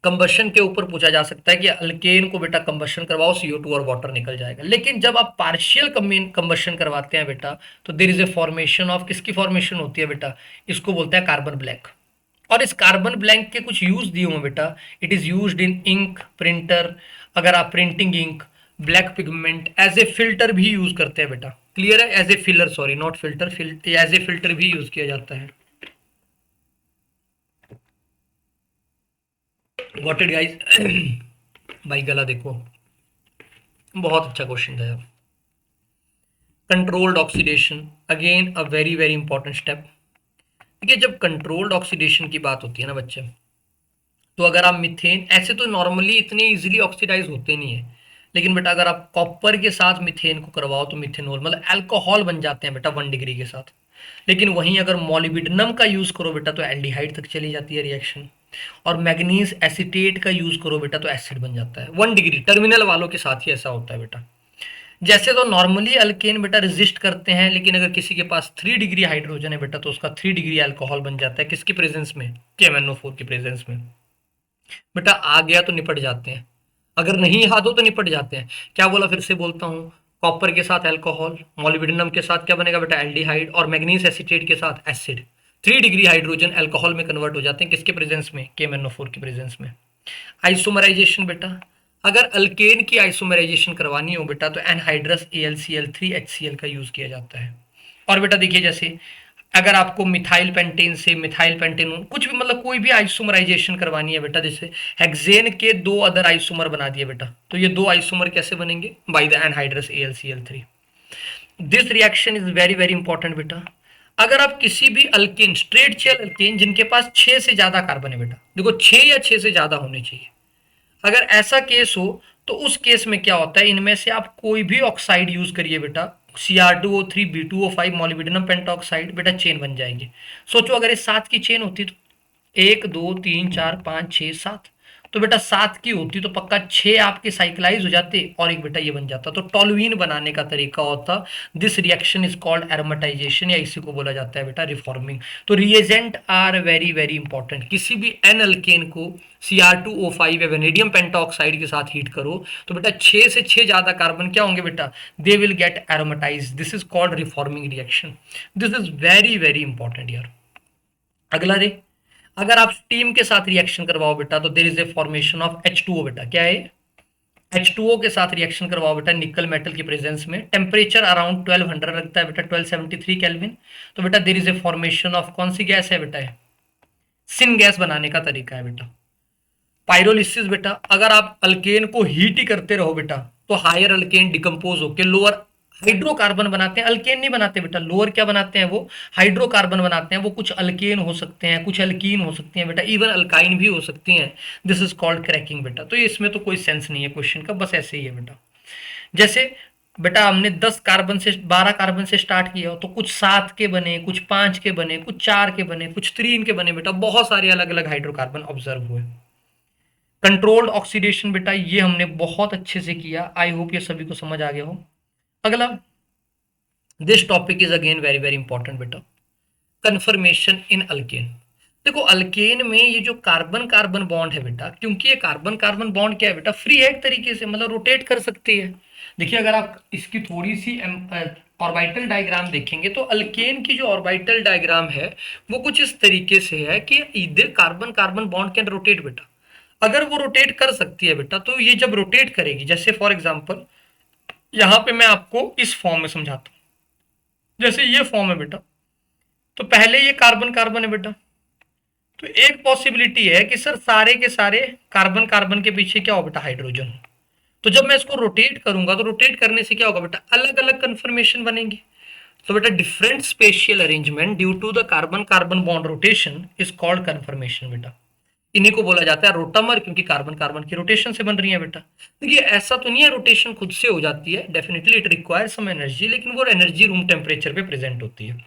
कंबशन के ऊपर पूछा जा सकता है कि अल्केन को बेटा कंबशन करवाओ, CO2 और वाटर निकल जाएगा। लेकिन जब आप पार्शियल कंबशन करवाते हैं बेटा तो there is a formation of, किसकी फॉर्मेशन होती है बेटा, इसको बोलते हैं कार्बन ब्लैक। और इस कार्बन ब्लैंक के कुछ यूज दिए हुए बेटा, it is used in ink, printer, अगर आप printing ink, black pigment, as a filter भी यूज करते हैं बेटा। क्लियर है, as a filler, sorry not filter, as a filter भी यूज किया जाता है। Got it guys. भाई गला देखो, बहुत अच्छा क्वेश्चन था यार। Controlled oxidation, again a very very important step. देखिए जब कंट्रोल्ड ऑक्सीडेशन की बात होती है ना बच्चे, तो अगर आप मीथेन, ऐसे तो नॉर्मली इतने इजीली ऑक्सीडाइज होते नहीं है, लेकिन बेटा अगर आप कॉपर के साथ मीथेन को करवाओ तो मिथेनॉल मतलब अल्कोहल बन जाते हैं बेटा 1 डिग्री के साथ। लेकिन वहीं अगर मॉलिब्डेनम का यूज करो बेटा तो एल्डिहाइड तक चली जाती है रिएक्शन। और मैग्नीज एसीटेट का यूज करो बेटा तो एसिड बन जाता है 1 डिग्री। टर्मिनल वालों के साथ ही ऐसा होता है बेटा। जैसे तो नॉर्मली अल्केन बेटा रेजिस्ट करते हैं, लेकिन अगर किसी के पास 3 डिग्री हाइड्रोजन है बेटा तो उसका 3 डिग्री अल्कोहल बन जाता है किसकी प्रेजेंस में, KMnO4 की प्रेजेंस में। बेटा आ गया तो निपट जाते हैं, अगर नहीं याद हो तो निपट जाते हैं। क्या बोला फिर से बोलता हूँ, कॉपर के साथ अल्कोहल, मॉलिब्डेनम के साथ क्या बनेगा बेटा एल्डिहाइड, और मैग्नीज एसीटेट के साथ एसिड। 3 डिग्री हाइड्रोजन अल्कोहल में कन्वर्ट हो जाते हैं किसके प्रेजेंस में, KMnO4 की प्रेजेंस में। आइसोमराइजेशन बेटा, अगर अल्केन की आइसोमराइजेशन करवानी हो बेटा तो एनहाइड्रस AlCl3 HCl का यूज किया जाता है। और बेटा देखिए जैसे अगर आपको मिथाइल पेंटेन से मिथाइल पेंटेन कुछ भी मतलब कोई भी आइसोमराइजेशन करवानी है बेटा, जैसे हेक्सेन के 2 अदर आइसोमर बना दिए बेटा, तो ये 2 आइसोमर कैसे बनेंगे, by the anhydrous AlCl3। This reaction is very very important बेटा। अगर आप किसी भी अल्केन, स्ट्रेट चेन अल्केन जिनके पास 6 से ज्यादा कार्बन है बेटा, देखो 6 या 6 से ज्यादा होने चाहिए, अगर ऐसा केस हो तो उस केस में क्या होता है, इनमें से आप कोई भी ऑक्साइड यूज करिए बेटा, Cr2O3 B2O5 मॉलिब्डेनम पेंटॉक्साइड बेटा चेन बन जाएंगे। सोचो अगर ये 7 की चेन होती तो 1 2 3 4 5 6 7, तो बेटा 7 की होती तो पक्का 6 आपके साइक्लाइज हो जाते और एक बेटा ये बन जाता। तो टोलुइन बनाने का तरीका होता, this reaction is called aromatisation, या इसी को बोला जाता है बेटा रिफॉर्मिंग। तो reagent are very very important. किसी भी एन अल्केन को Cr2O5 या वेनेडियम पेंटॉक्साइड के साथ हीट करो तो बेटा 6 से 6 ज्यादा कार्बन क्या होंगे बेटा, they will get aromatise, this is called reforming reaction. This is very very important यार। अगला रे, अगर आप स्टीम के साथ रिएक्शन करवाओ बेटा तो there is a formation of H2O बेटा, क्या है H2O के साथ रिएक्शन करवाओ बेटा निकल मेटल की प्रेजेंस में, टेम्परेचर अराउंड 1200 लगता है बेटा, 1273 केल्विन। तो बेटा there is a formation of कौन सी गैस है बेटा, सिन गैस बनाने का तरीका है बेटा पायरोलिसिस बेटा। अगर आप अल्केन को हीट ही करते रहो बेटा तो हायर अल्केन डिकम्पोज होकर लोअर हाइड्रोकार्बन बनाते हैं, अल्केन नहीं बनाते बेटा, लोअर क्या बनाते हैं वो हाइड्रोकार्बन बनाते हैं। वो कुछ अल्केन हो सकते हैं, कुछ अल्कीन हो सकती हैं बेटा, इवन अल्काइन भी हो सकती हैं। दिस इज कॉल्ड क्रैकिंग बेटा। तो इसमें तो कोई सेंस नहीं है क्वेश्चन का, बस ऐसे ही है बेटा। जैसे बेटा हमने 10 कार्बन से 12 कार्बन से स्टार्ट किया तो कुछ 7 के बने, कुछ 5 के बने, कुछ 4 के बने, कुछ 3 के बने बेटा, बहुत सारे अलग अलग हाइड्रोकार्बन ऑब्जर्व हुए। कंट्रोल्ड ऑक्सीडेशन बेटा ये हमने बहुत अच्छे से किया, आई होप ये सभी को समझ आ गया हो। अगला, this topic is again very very important बेटा, कन्फर्मेशन इन अल्केन। देखो अल्केन में ये जो कार्बन कार्बन बॉन्ड है बेटा, क्योंकि ये कार्बन कार्बन बॉन्ड क्या है बेटा, फ्री है एक तरीके से, मतलब रोटेट कर सकती है। देखिए अगर आप इसकी थोड़ी सी ऑर्बिटल डायग्राम देखेंगे तो अल्केन की जो ऑर्बिटल डायग्राम है वो कुछ इस तरीके से है कि इधर carbon carbon bond can rotate बेटा। अगर वो रोटेट कर सकती है बेटा तो ये जब रोटेट करेगी, जैसे फॉर एग्जांपल यहां पे मैं आपको इस फॉर्म में समझाता हूं, जैसे ये फॉर्म है बेटा, तो पहले ये कार्बन कार्बन है बेटा, तो एक पॉसिबिलिटी है कि सर सारे के सारे कार्बन कार्बन के पीछे क्या हो बेटा, हाइड्रोजन। तो जब मैं इसको रोटेट करूंगा तो रोटेट करने से क्या होगा बेटा, अलग अलग कन्फर्मेशन बनेंगी। तो बेटा different spatial arrangement due to the carbon carbon bond rotation is called conformation बेटा। इन्हीं को बोला जाता है रोटामर, क्योंकि कार्बन कार्बन की रोटेशन से बन रही है बेटा। देखिए ऐसा तो नहीं है रोटेशन खुद से हो जाती है, definitely it require some energy, लेकिन वो एनर्जी रूम टेम्परेचर पे प्रेजेंट होती है।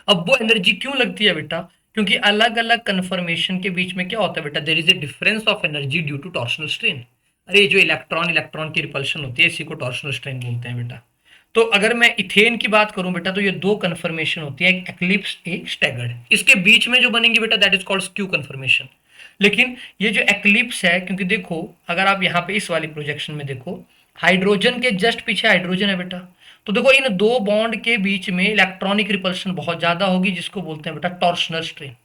अब वो एनर्जी क्यों लगती है बेटा, क्योंकि अलग अलग कन्फर्मेशन के बीच में क्या होता है बेटा, there is a difference of energy due to torsional strain. अरे जो इलेक्ट्रॉन इलेक्ट्रॉन की रिपल्शन होती है इसी को टॉर्शनल स्ट्रेन बोलते हैं बेटा। तो अगर मैं इथेन की बात करूं बेटा तो ये 2 कन्फर्मेशन होती है, एक एक्लिप्स एक स्टैगर्ड, इसके बीच में जो बनेंगी बेटा that is called skew conformation. लेकिन ये जो एक्लिप्स है, क्योंकि देखो अगर आप यहाँ पे इस वाली प्रोजेक्शन में देखो, हाइड्रोजन के जस्ट पीछे हाइड्रोजन है बेटा, तो देखो इन 2 बॉन्ड के बीच में इलेक्ट्रॉनिक रिपल्शन बहुत ज्यादा होगी, जिसको बोलते हैं बेटा टॉर्शनल स्ट्रेन।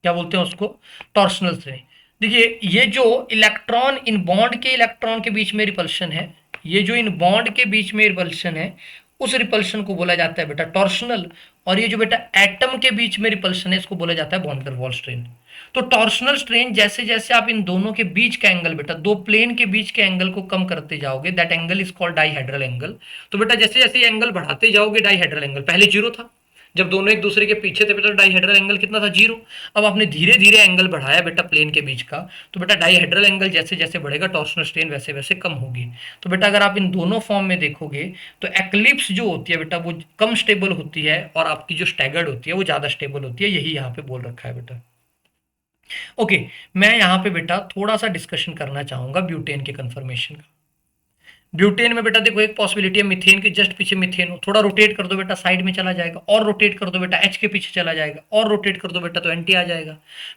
क्या बोलते हैं उसको, टॉर्शनल स्ट्रेन। देखिए ये जो इलेक्ट्रॉन इन बॉन्ड के इलेक्ट्रॉन के बीच में रिपल्शन है, ये जो इन बॉन्ड के बीच में रिपल्शन है उस रिपल्शन को बोला जाता है बेटा टॉर्शनल। और ये जो बेटा एटम के बीच में रिपल्शन है इसको बोला जाता है वॉन डेर वाल स्ट्रेन। तो टॉर्शनल स्ट्रेन जैसे जैसे आप इन दोनों के बीच का एंगल बेटा, 2 प्लेन के बीच के एंगल को कम करते जाओगे, that angle is called dihedral angle. तो बेटा जैसे जैसे ये एंगल बढ़ाते जाओगे डाइहेड्रल एंगल, पहले 0 था, जब दोनों एक दूसरे के पीछे थे बेटा डाईहेड्रल एंगल कितना था, 0। अब आपने धीरे धीरे एंगल बढ़ाया बेटा प्लेन के बीच का, तो बेटा डाईहेड्रल एंगल जैसे जैसे बढ़ेगा टॉर्सनल स्ट्रेन वैसे वैसे कम होगी। तो बेटा अगर आप इन दोनों फॉर्म में देखोगे तो एक्लिप्स जो होती है बेटा वो कम स्टेबल होती है और आपकी जो स्टैगर्ड होती है वो ज़्यादा स्टेबल होती है, यही यहाँ पे बोल रखा है बेटा। ओके, मैं यहाँ पे बेटा थोड़ा सा डिस्कशन करना चाहूंगा ब्यूटेन के कंफर्मेशन का। ब्यूटेन में बेटा देखो एक पॉसिबिलिटी है मीथेन के जस्ट पीछे मीथेन हो, थोड़ा रोटेट कर दो बेटा साइड में चला जाएगा, और रोटेट कर दो बेटा एच के पीछे चला जाएगा, और रोटेट कर दो बेटा तो एंटी आ जाएगा।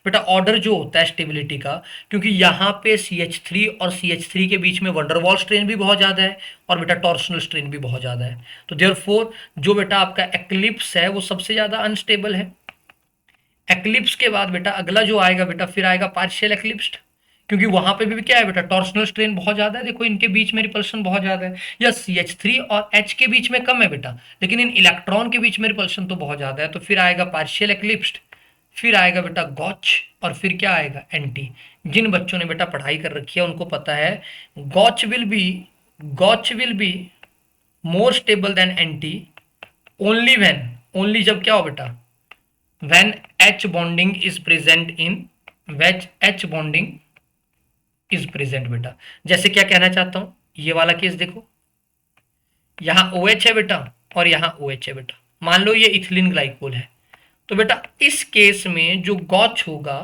बेटा ऑर्डर जो होता है स्टेबिलिटी का, क्योंकि यहाँ पे CH3 और CH3 के बीच में वंडरवॉल स्ट्रेन भी बहुत ज़्यादा है और बेटा टॉर्सनल स्ट्रेन भी बहुत ज़्यादा है, तो देयरफॉर जो बेटा आपका एक्लिप्स है वो सबसे ज़्यादा अनस्टेबल है। एक्लिप्स के बाद बेटा अगला जो आएगा बेटा फिर आएगा पार्शियल एक्लिप्स्ड, क्योंकि वहां पे भी क्या है बेटा टॉर्सनल स्ट्रेन बहुत ज्यादा है, देखो इनके बीच में रिपल्शन बहुत ज्यादा है, या CH3 और H के बीच में कम है बेटा, लेकिन इन इलेक्ट्रॉन के बीच में रिपल्शन तो बहुत ज्यादा है, तो फिर आएगा पार्शियल एक्लिप्स्ड, फिर आएगा बेटा गॉच, और फिर क्या आएगा एंटी। जिन बच्चों ने बेटा पढ़ाई कर रखी है उनको पता है gauche will be more stable than anti only जब क्या हो बेटा, when H bonding is present in which H bonding is present बेटा। जैसे क्या कहना चाहता हूं, ये वाला केस देखो, यहां OH है बेटा और यहां OH है बेटा, मान लो ये इथिलीन ग्लाइकोल है, तो बेटा इस केस में जो गॉच होगा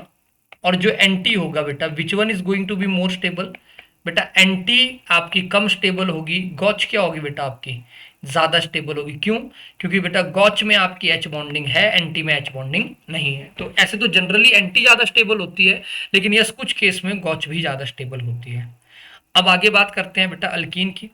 और जो एंटी होगा बेटा which one is going to be more stable, बेटा एंटी आपकी कम स्टेबल होगी, गॉच क्या होगी बेटा आपकी ज्यादा स्टेबल होगी। क्यों? क्योंकि बेटा गॉच में आपकी एच बॉन्डिंग है, एंटी में एच बॉन्डिंग नहीं है। तो ऐसे तो जनरली एंटी ज्यादा स्टेबल होती है, लेकिन यस कुछ केस में गॉच भी ज्यादा स्टेबल होती है। अब आगे बात करते हैं बेटा अल्कीन की।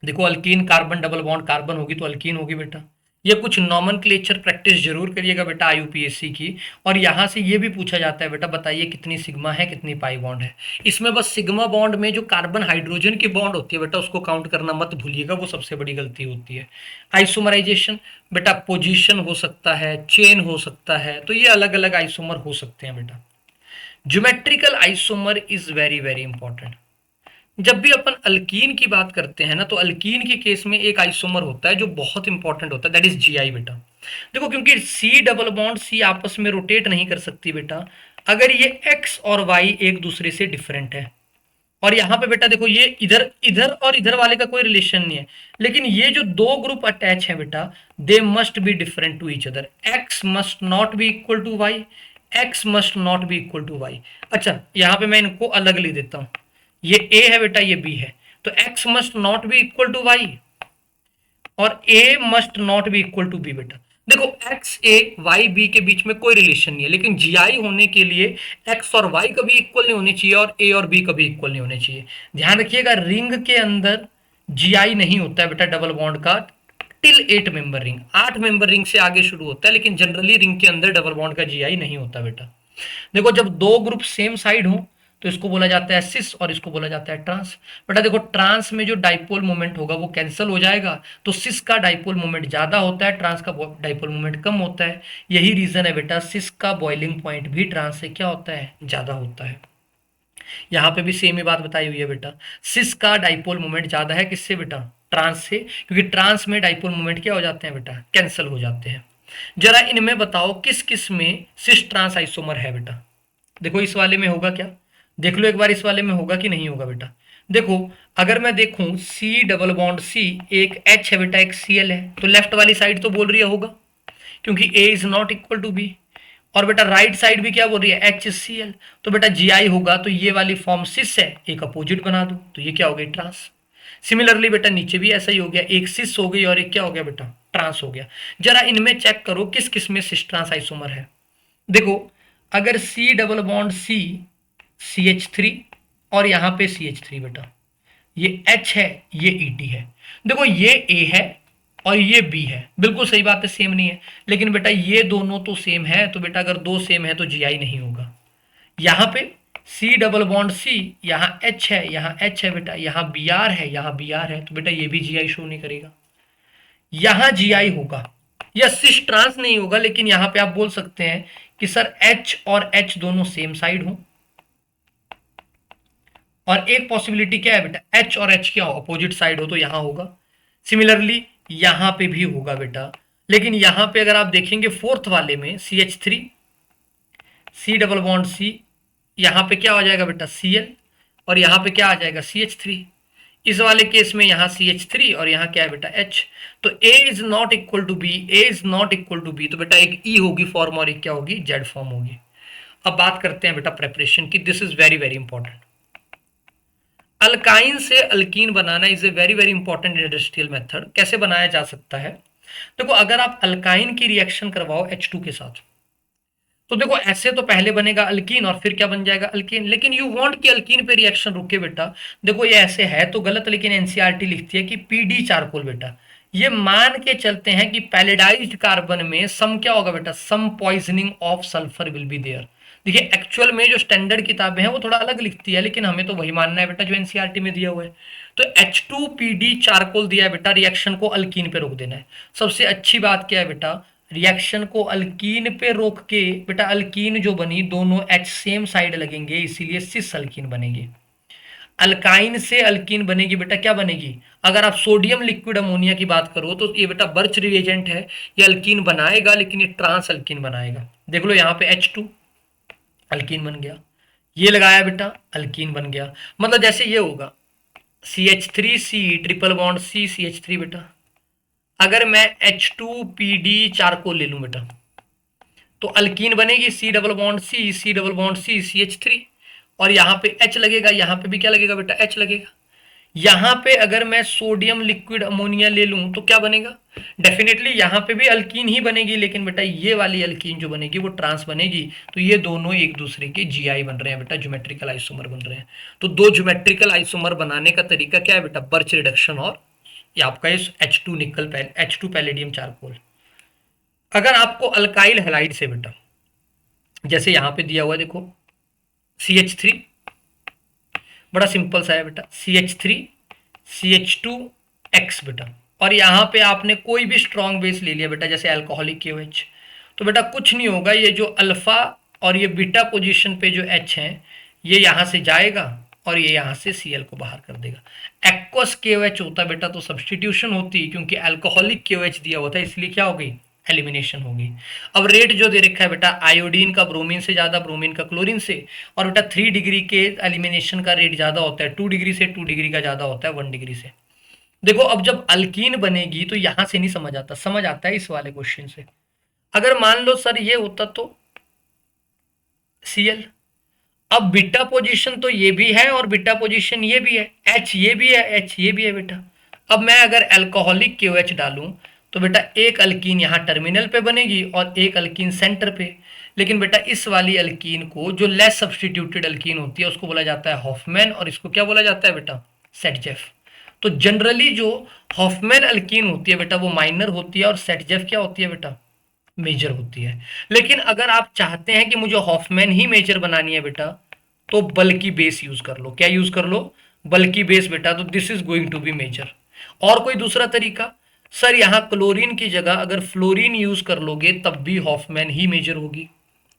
देखो alkyne carbon double bond carbon होगी तो अल्कीन होगी बेटा। ये कुछ नॉमेनक्लेचर प्रैक्टिस जरूर करिएगा बेटा IUPAC की, और यहाँ से ये भी पूछा जाता है बेटा बताइए कितनी सिग्मा है कितनी पाई बॉन्ड है। इसमें बस सिग्मा बॉन्ड में जो कार्बन हाइड्रोजन की बॉन्ड होती है बेटा उसको काउंट करना मत भूलिएगा, वो सबसे बड़ी गलती होती है। आइसोमराइजेशन बेटा पोजीशन हो सकता है, चेन हो सकता है, तो ये अलग अलग आइसोमर हो सकते हैं बेटा। Geometrical isomer is very very important. जब भी अपन अल्कीन की बात करते हैं ना तो अल्कीन के केस में एक आइसोमर होता है जो बहुत इंपॉर्टेंट होता है, दैट इज GI बेटा। देखो क्योंकि C डबल बॉन्ड C आपस में रोटेट नहीं कर सकती बेटा अगर ये X और Y एक दूसरे से डिफरेंट है, और यहाँ पे बेटा देखो ये इधर इधर और इधर वाले का कोई रिलेशन नहीं है, लेकिन ये जो दो ग्रुप अटैच है बेटा they must be different to each other, X must not be equal to Y, X must not be equal to Y। अच्छा यहाँ पे मैं इनको अलग लिख देता हूं, ये A है बेटा ये B है, तो X must not be equal to Y और A must not be equal to B बेटा। देखो XA YB के बीच में कोई रिलेशन नहीं है, लेकिन GI होने के लिए X और Y कभी इक्वल नहीं होने चाहिए और A और B कभी इक्वल नहीं होने चाहिए। ध्यान रखिएगा रिंग के अंदर GI नहीं होता है बेटा डबल बॉन्ड का till 8 member ring, 8 member ring से आगे शुरू होता है, लेकिन जनरली रिंग के अंदर डबल बॉन्ड का GI नहीं होता बेटा। देखो जब दो ग्रुप सेम साइड हो तो इसको बोला जाता है सिस और इसको बोला जाता है ट्रांस। बेटा देखो ट्रांस में जो डाइपोल मोमेंट होगा वो कैंसिल हो जाएगा, तो सिस का डाइपोल मोमेंट ज्यादा होता है, ट्रांस का डाइपोल मोमेंट कम होता है। यही रीजन है बेटा सिस का बॉइलिंग पॉइंट भी ट्रांस से क्या होता है ज्यादा होता है। यहाँ पे भी सेम ही बात बताई हुई है बेटा, सिस का डाइपोल मोमेंट ज्यादा है किससे बेटा ट्रांस से, क्योंकि ट्रांस में डाइपोल मोमेंट क्या हो जाते हैं बेटा कैंसिल हो जाते हैं। जरा इनमें बताओ किस किस में सिस ट्रांस आइसोमर है बेटा। देखो इस वाले में होगा क्या, देख लो एक बार इस वाले में होगा कि नहीं होगा बेटा। देखो अगर मैं देखूं C डबल बॉन्ड C एक H है बेटा एक Cl है, तो लेफ्ट वाली साइड तो बोल रही है होगा क्योंकि A is not equal to B, और बेटा राइट साइड भी क्या बोल रही है HCl, तो बेटा GI होगा तो ये वाली फॉर्म सिस है, एक अपोजिट बना दो तो ये क्या हो गई ट्रांस। सिमिलरली बेटा नीचे भी ऐसा ही हो गया, एक सिस हो गई और एक क्या हो गया बेटा ट्रांस हो गया। जरा इनमें चेक करो किस किस में सिस ट्रांस आइसोमर है। देखो अगर C double bond C CH3 और यहां पे CH3 बेटा, ये H है ये ET है, देखो ये A है और ये B है, बिल्कुल सही बात है सेम नहीं है, लेकिन बेटा ये दोनों तो सेम है, तो बेटा अगर दो सेम है तो GI नहीं होगा। यहाँ पे C डबल बॉन्ड C यहाँ H है यहाँ H है बेटा, यहाँ Br है यहाँ Br है, तो बेटा ये भी GI शो नहीं करेगा। यहाँ GI होगा या सिस ट्रांस नहीं होगा, लेकिन यहाँ पे आप बोल सकते हैं कि सर H और H दोनों सेम साइड हो, और एक पॉसिबिलिटी क्या है बेटा H और H क्या हो अपोजिट साइड हो, तो यहां होगा। सिमिलरली यहां पे भी होगा बेटा, लेकिन यहां पे अगर आप देखेंगे फोर्थ वाले में CH3 C double bond C, यहाँ पे क्या हो जाएगा बेटा Cl, और यहाँ पे क्या आ जाएगा CH3। इस वाले केस में यहाँ CH3 और यहाँ क्या है बेटा H। तो A is not equal to B, A is not equal to B, तो बेटा एक E होगी फॉर्म और एक क्या होगी Z फॉर्म होगी। अब बात करते हैं बेटा प्रेपरेशन की, this is very very important. Alkyne से अल्कीन बनाना is a very very important industrial method. कैसे बनाया जा सकता है? देखो अगर आप अल्काइन की रिएक्शन करवाओ H2 के साथ, तो देखो ऐसे तो पहले बनेगा अल्कीन और फिर क्या बन जाएगा अल्कीन, लेकिन यू वांट कि अल्कीन पे रिएक्शन रुके बेटा। देखो ये ऐसे है तो गलत, लेकिन एनसीईआरटी लिखती है कि पीडी चारकोल बेटा, ये मान के चलते हैं कि पैलेडाइज्ड कार्बन में सम क्या होगा बेटा, some poisoning of sulphur will be there. देखिए एक्चुअल में जो स्टैंडर्ड किताबें हैं वो थोड़ा अलग लिखती है, लेकिन हमें तो वही मानना है बेटा जो एनसीईआरटी में दिया हुआ है। तो H2PD चारकोल दिया है बेटा, रिएक्शन को अल्कीन पे रोक देना है। सबसे अच्छी बात क्या है बेटा, रिएक्शन को अल्कीन पे रोक के बेटा अल्कीन जो बनी दोनों H सेम साइड लगेंगे, इसीलिए सिस अल्कीन बनेगी। अल्काइन से अल्कीन बनेगी बेटा, क्या बनेगी? अगर आप सोडियम लिक्विड अमोनिया की बात करो तो ये बेटा बर्च रिएजेंट है, ये अल्कीन बनाएगा लेकिन ये ट्रांस अल्कीन बनाएगा। देख लो यहाँ पे H2 अल्कीन बन गया, ये लगाया बेटा अल्कीन बन गया। मतलब जैसे ये होगा CH3C ट्रिपल बॉन्ड CH3 बेटा, अगर मैं H2PD चारकोल ले लूं बेटा तो अल्कीन बनेगी C double bond C double bond CH3, और यहाँ पे H लगेगा, यहाँ पे भी क्या लगेगा बेटा H लगेगा। यहाँ पे अगर मैं सोडियम लिक्विड अमोनिया ले लूं तो क्या बनेगा? डेफिनेटली यहाँ पे भी अल्कीन ही बनेगी, लेकिन बेटा ये वाली अल्कीन जो बनेगी वो ट्रांस बनेगी। तो ये दोनों एक दूसरे के जीआई बन रहे हैं बेटा, ज्योमेट्रिकल आइसोमर बन रहे हैं। तो दो ज्योमेट्रिकल आइसोमर बनाने का तरीका क्या है बेटा, बर्च रिडक्शन और ये आपका इस H2 निकल H2 पैलेडियम चारकोल। अगर आपको अल्काइल हैलाइड से बेटा, जैसे यहां पे दिया हुआ है देखो CH3, बड़ा सिंपल सा है बेटा CH3 CH2X बेटा, और यहां पे आपने कोई भी स्ट्रॉन्ग बेस ले लिया बेटा जैसे अल्कोहलिक KOH, तो बेटा कुछ नहीं होगा, ये जो अल्फा और ये बीटा पोजीशन पे जो H है ये यहां से जाएगा और ये यहां से Cl को बाहर कर देगा। एक्वस KOH होता बेटा तो सब्सटीट्यूशन होती, क्योंकि अल्कोहलिक KOH दिया हुआ था इसलिए क्या हो गई, एलिमिनेशन होगी। अब रेट जो दे रखा है बेटा आयोडीन का ब्रोमीन से ज्यादा, ब्रोमीन का क्लोरीन से, और बेटा 3 डिग्री के एलिमिनेशन का रेट ज्यादा होता है, 2 डिग्री से 2 डिग्री का ज्यादा होता है 1 डिग्री से। देखो अब जब अल्कीन बनेगी तो यहां से नहीं समझ आता, समझ आता है इस वाले क्वेश्चन से। अगर मान लो सर ये होता तो Cl, अब बीटा पोजीशन तो ये भी है और बीटा पोजीशन ये भी है, H ये भी है H ये भी है बेटा। अब मैं अगर अल्कोहलिक KOH डालूं तो बेटा एक अल्कीन यहाँ टर्मिनल पे बनेगी और एक अल्कीन सेंटर पे। लेकिन बेटा इस वाली अल्कीन को जो लेस सब्सटीट्यूटेड अल्कीन होती है उसको बोला जाता है हॉफमैन, और इसको क्या बोला जाता है बेटा, सेटजेफ। तो जनरली जो हॉफमैन अल्कीन होती है बेटा वो माइनर होती है और सेटजेफ क्या होती है बेटा, मेजर होती है। लेकिन अगर आप चाहते हैं कि मुझे हॉफमैन ही मेजर बनानी है बेटा तो बल्कि बेस यूज कर लो। क्या यूज कर लो, बल्कि बेस बेटा, तो this is going to be major. और कोई दूसरा तरीका? सर यहां क्लोरीन की जगह अगर फ्लोरीन यूज कर लोगे तब भी हॉफमैन ही मेजर होगी,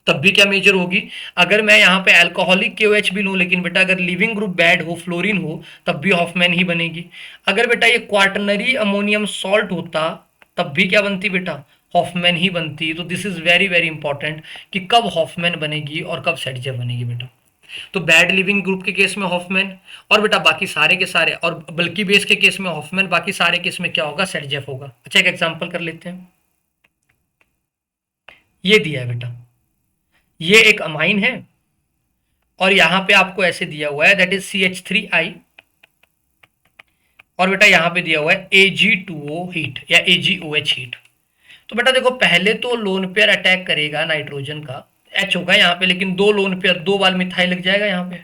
तब भी क्या मेजर होगी। अगर मैं यहाँ पे अल्कोहलिक KOH भी लूं लेकिन बेटा अगर लिविंग ग्रुप बैड हो, फ्लोरीन हो, तब भी हॉफमैन ही बनेगी। अगर बेटा ये क्वाटरनरी अमोनियम सॉल्ट होता तब भी क्या बनती बेटा, हॉफमैन ही बनती। तो this is very very important कि कब हॉफमैन बनेगी और कब सेटजेफ बनेगी बेटा। तो बैड लिविंग ग्रुप के केस में हॉफमैन, और बेटा बाकी सारे के सारे, और बल्कि बेस के केस में हॉफमैन, बाकी सारे केस में क्या होगा, सेटजेफ होगा। अच्छा एक एग्जांपल कर लेते हैं, ये दिया है बेटा, ये एक अमाइन है और यहां पे आपको ऐसे दिया हुआ है दैट इज CH3I, और बेटा यहां पे दिया हुआ है Ag2O हीट या AgOH हीट। तो बेटा देखो पहले तो लोन पेयर अटैक करेगा नाइट्रोजन का, H होगा यहाँ पे, लेकिन दो लोन पेयर, दो बार मिथाइल लग जाएगा यहाँ पे,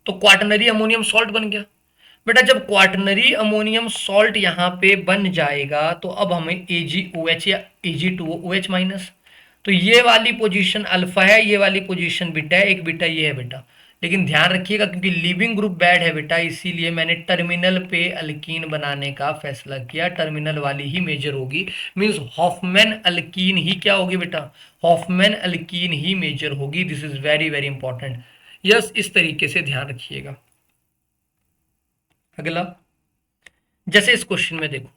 तो क्वाटरनरी अमोनियम सॉल्ट बन गया। बेटा जब क्वाटरनरी अमोनियम सॉल्ट यहाँ पे बन जाएगा तो अब हमें AgOH या Ag2OH माइनस, तो ये वाली पोजीशन अल्फा है, ये वाली पोजीशन बीटा है, एक बीटा ये है बेटा। लेकिन ध्यान रखिएगा क्योंकि लिविंग ग्रुप बैड है बेटा, इसीलिए मैंने टर्मिनल पे अल्कीन बनाने का फैसला किया, टर्मिनल वाली ही मेजर होगी। मींस हॉफमैन अल्कीन ही क्या होगी बेटा, हॉफमैन अल्कीन ही मेजर होगी। This is very very important. Yes इस तरीके से ध्यान रखिएगा। अगला, जैसे इस क्वेश्चन में देखो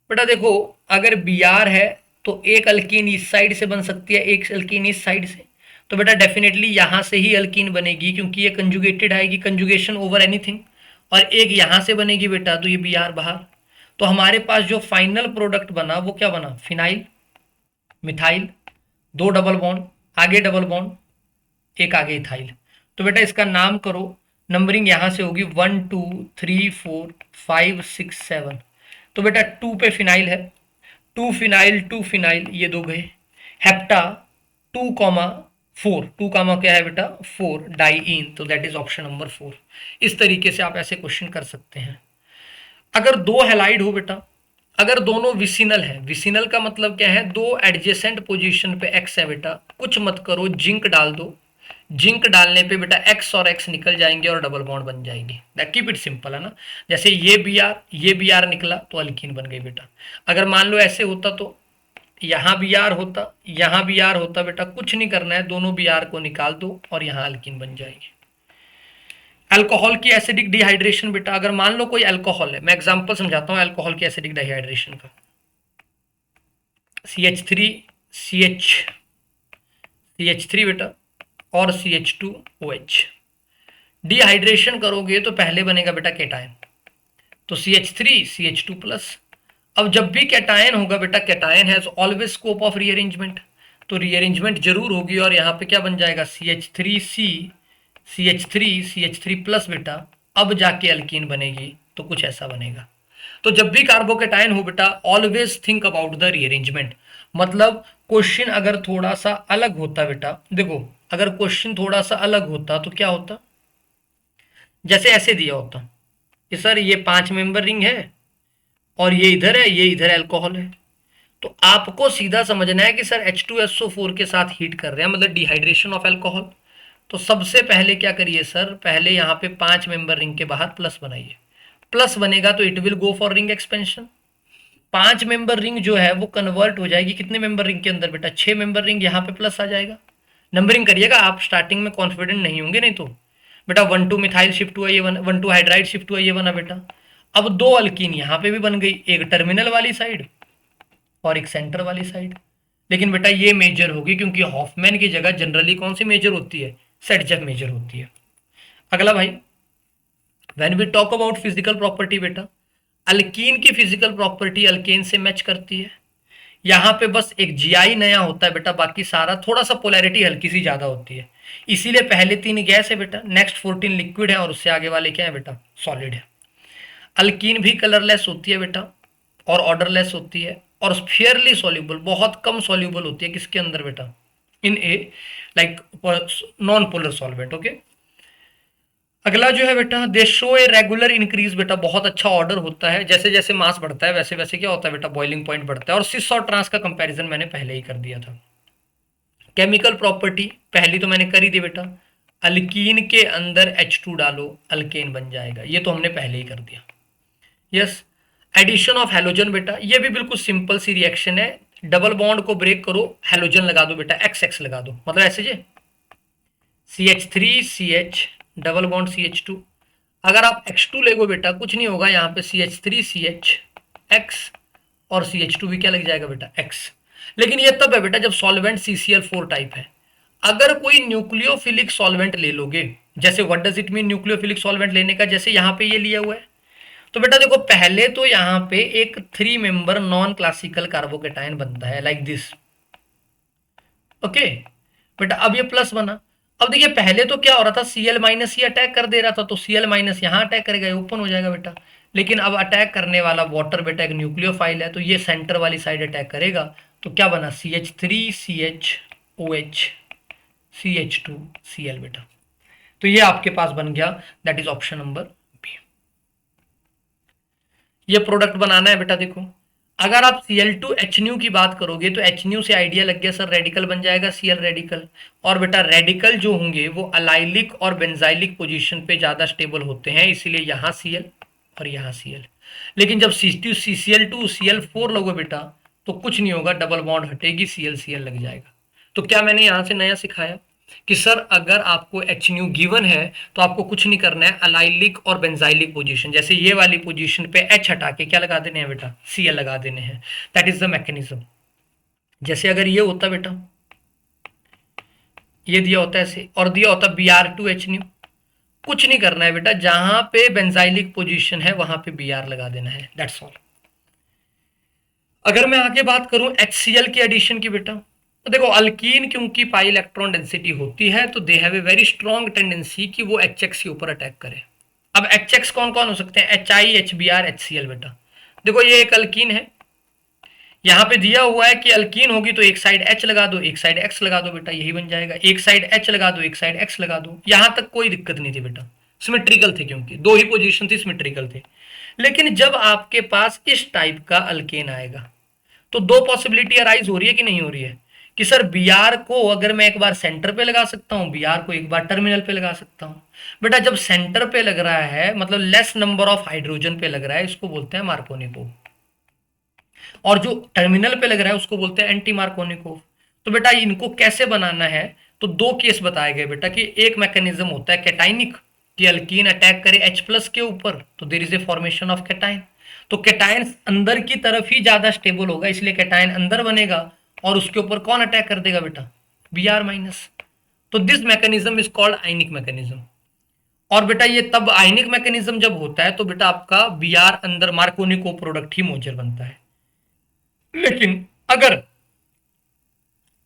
बेटा, देखो अगर Br है तो एक अल्कीन इस साइड से बन सकती है, एक अल्कीन इस साइड से, तो बेटा डेफिनेटली यहाँ से ही अल्कीन बनेगी क्योंकि ये कंजुगेटेड आएगी, कंजुगेशन ओवर एनीथिंग। और एक यहाँ से बनेगी बेटा, तो ये बी आर बाहर। तो हमारे पास जो फाइनल प्रोडक्ट बना वो क्या बना, फिनाइल मिथाइल, दो डबल बॉन्ड, आगे डबल बॉन्ड, एक आगे इथाइल। तो बेटा इसका नाम करो, नंबरिंग यहां से होगी 1 2 3 4 5 6 7। तो बेटा 2 पे फिनाइल है, 2 फिनाइल ये दो गए, हेप्टा 2,4, 2 कामा क्या है बेटा 4 डाइईन, तो दैट इज ऑप्शन नंबर 4। इस तरीके से आप ऐसे क्वेश्चन कर सकते हैं। अगर दो हेलाइड हो बेटा, अगर दोनों विसिनल है, विसिनल का मतलब क्या है, दो एडजेसेंट पोजीशन पे एक्स है बेटा, कुछ मत करो, जिंक डाल दो, जिंक डालने पे बेटा एक्स और एक्स निकल जाएंगे और डबल बॉन्ड बन जाएगी। दैट कीप इट सिंपल है ना। जैसे ये बी आर निकला तो अल्कीन बन गई बेटा। अगर मान लो ऐसे होता तो यहाँ बी आर होता, यहाँ बी आर होता बेटा, कुछ नहीं करना है, दोनों बी आर को निकाल दो और यहाँ अल्कीन बन जाएगी। अल्कोहल की एसिडिक डिहाइड्रेशन बेटा, अगर मान लो कोई अल्कोहल है, मैं एग्जांपल समझाता हूँ अल्कोहल की एसिडिक डिहाइड्रेशन का। CH3 CH CH3 बेटा और CH2OH, डिहाइड्रेशन करोगे तो पहले बनेगा बेटा कैटायन, तो CH3 CH2 प्लस। अब जब भी कैटायन होगा बेटा, cation has always scope of rearrangement, तो रीअरेंजमेंट जरूर होगी और यहाँ पे क्या बन जाएगा CH3C CH3 प्लस बेटा, अब जाके अल्कीन बनेगी, तो कुछ ऐसा बनेगा। तो जब भी कार्बोकेटायन हो बेटा, always think about the rearrangement. मतलब क्वेश्चन अगर थोड़ा सा अलग होता बेटा, देखो अगर क्वेश्चन थोड़ा सा अलग होता तो क्या होता, जैसे ऐसे दिया होता कि सर ये 5 मेंबर रिंग है और ये इधर है, ये इधर अल्कोहल है, तो आपको सीधा समझना है कि सर H2SO4 के साथ हीट कर रहे हैं, मतलब डिहाइड्रेशन ऑफ अल्कोहल। तो सबसे पहले क्या करिए सर, पहले यहाँ पे 5 मेंबर रिंग के बाहर प्लस बनाइए, प्लस बनेगा तो it will go for ring expansion. 5 member ring जो है वो कन्वर्ट हो जाएगी कितने मेंबर रिंग के अंदर बेटा, 6 मेंबर रिंग, यहाँ पे प्लस आ जाएगा। नंबरिंग करिएगा, आप स्टार्टिंग में कॉन्फिडेंट नहीं होंगे, नहीं तो बेटा 1 2 मिथाइल शिफ्ट हुआ, ये बना 1 2 हाइड्राइड शिफ्ट हुआ, ये बना बेटा। अब दो अल्कीन यहाँ पे भी बन गई, एक टर्मिनल वाली साइड और एक सेंटर वाली साइड। लेकिन बेटा ये मेजर होगी क्योंकि हॉफमैन की जगह जनरली कौन सी मेजर होती है, सेटजेफ मेजर होती है। अगला भाई, when we talk about physical property बेटा, अल्कीन की फिजिकल प्रॉपर्टी अल्केन से मैच करती है। यहाँ पे बस एक जीआई नया होता है बेटा, बाकी सारा थोड़ा सा पोलैरिटी हल्की सी ज्यादा होती है, इसीलिए पहले 3 गैस है बेटा, नेक्स्ट 14 लिक्विड है और उससे आगे वाले क्या है बेटा, सॉलिड है। अल्कीन भी कलरलेस होती है बेटा और ऑर्डरलेस होती है और फेयरली सॉल्यूबल, बहुत कम सॉल्यूबल होती है किसके अंदर बेटा, in a like non polar solvent. Okay, अगला जो है बेटा, they show a regular increase बेटा, बहुत अच्छा ऑर्डर होता है, जैसे जैसे मास बढ़ता है वैसे वैसे क्या होता है बेटा, बॉइलिंग पॉइंट बढ़ता है। और सिस और ट्रांस का कंपैरिजन मैंने पहले ही कर दिया था। केमिकल प्रॉपर्टी पहली तो मैंने कर ही दी बेटा, अल्कीन के अंदर H2 डालो अल्केन बन जाएगा, ये तो हमने पहले ही कर दिया। यस, एडिशन ऑफ हेलोजन बेटा, ये भी बिल्कुल सिंपल सी रिएक्शन है, डबल बॉन्ड को ब्रेक करो, हेलोजन लगा दो बेटा, XX लगा दो, मतलब ऐसे जे CH3CH डबल बॉन्ड CH2। अगर आप X2 लेगो बेटा कुछ नहीं होगा, यहाँ पे CH3CH X और CH2 भी क्या लग जाएगा बेटा, X। लेकिन ये तब है बेटा जब सॉल्वेंट CCl4 टाइप है। अगर कोई न्यूक्लियोफिलिक सॉल्वेंट ले लोगे, जैसे what does it mean nucleophilic solvent लेने का, जैसे यहाँ पे ये लिया हुआ है, तो बेटा देखो पहले तो यहाँ पे एक 3 मेंबर नॉन क्लासिकल कार्बोकेटायन बनता है लाइक दिस। ओके बेटा, अब ये प्लस बना। अब देखिए पहले तो क्या हो रहा था, Cl माइनस ये अटैक कर दे रहा था, तो Cl माइनस यहाँ अटैक करेगा, ओपन हो जाएगा बेटा। लेकिन अब अटैक करने वाला वाटर बेटा एक न्यूक्लियोफाइल है, तो ये सेंटर वाली साइड अटैक करेगा, तो क्या बना CH3CHOH CH2Cl बेटा। तो ये आपके पास बन गया, that is option number B. ये प्रोडक्ट बनाना है बेटा, देखो अगर आप Cl2HNu की बात करोगे तो HNu से आइडिया लग गया सर, रेडिकल बन जाएगा Cl रेडिकल। और बेटा रेडिकल जो होंगे वो अलाइलिक और बेंजाइलिक पोजीशन पे ज़्यादा स्टेबल होते हैं, इसीलिए यहाँ Cl और यहाँ Cl। लेकिन जब Cl2 Cl4 लोगे बेटा तो कुछ नहीं होगा, डबल बॉन्ड हटेगी, Cl लग जाएगा। तो क्या मैंने यहाँ से नया सिखाया कि सर अगर आपको HNu गिवन है तो आपको कुछ नहीं करना है, अलाइलिक और बेंजाइलिक पोजीशन, जैसे ये वाली पोजीशन पे H हटा के क्या लगा देने हैं बेटा, Cl लगा देने हैं। That is the mechanism. जैसे अगर ये होता बेटा, ये दिया होता है ऐसे और दिया होता Br2H न्यू, कुछ नहीं करना है बेटा, जहां पे बेंजाइलिक पोजीशन है वहां पे Br लगा देना है, दैट्स ऑल। अगर मैं आगे बात करूं HCl की एडिशन की बेटा, तो देखो अल्कीन क्योंकि पाई इलेक्ट्रॉन डेंसिटी होती है तो they have a very strong tendency कि वो HX के ऊपर अटैक करे। अब HX कौन कौन हो सकते हैं, HI, HBr, HCl बेटा। देखो ये एक अल्कीन है, यहाँ पे दिया हुआ है कि अल्कीन होगी तो एक साइड H लगा दो, एक साइड X लगा दो बेटा, यही बन जाएगा। एक साइड H लगा दो, एक साइड X लगा दो, यहां तक कोई दिक्कत नहीं थी बेटा, सिमेट्रिकल थे, क्योंकि दो ही पोजीशन थी, सिमेट्रिकल थे। लेकिन जब आपके पास इस टाइप का अल्केन आएगा तो दो पॉसिबिलिटी अराइज हो रही है कि नहीं हो रही है, कि सर Br को अगर मैं एक बार सेंटर पे लगा सकता हूं, Br को एक बार टर्मिनल पे लगा सकता हूं। बेटा जब सेंटर पे लग रहा है मतलब लेस नंबर ऑफ हाइड्रोजन पे लग रहा है, इसको बोलते हैं मार्कोनिकोव, और जो टर्मिनल पे लग रहा है उसको बोलते हैं एंटी मार्कोनिकोव। तो बेटा इनको कैसे बनाना है, तो दो केस बताए गए बेटा, कि एक मैकेनिज्म होता है कैटाइनिक, कि अल्कीन अटैक करे H प्लस के ऊपर तो there is a formation of cation, तो कैटाइन अंदर की तरफ ही ज्यादा स्टेबल होगा, इसलिए कैटाइन अंदर बनेगा और उसके ऊपर कौन अटैक कर देगा बेटा, Br माइनस। तो this mechanism is called ionic mechanism. और बेटा ये तब आयनिक मैकेनिज्म जब होता है तो बेटा आपका Br अंदर मार्कोनिको प्रोडक्ट ही मोजर बनता है। लेकिन अगर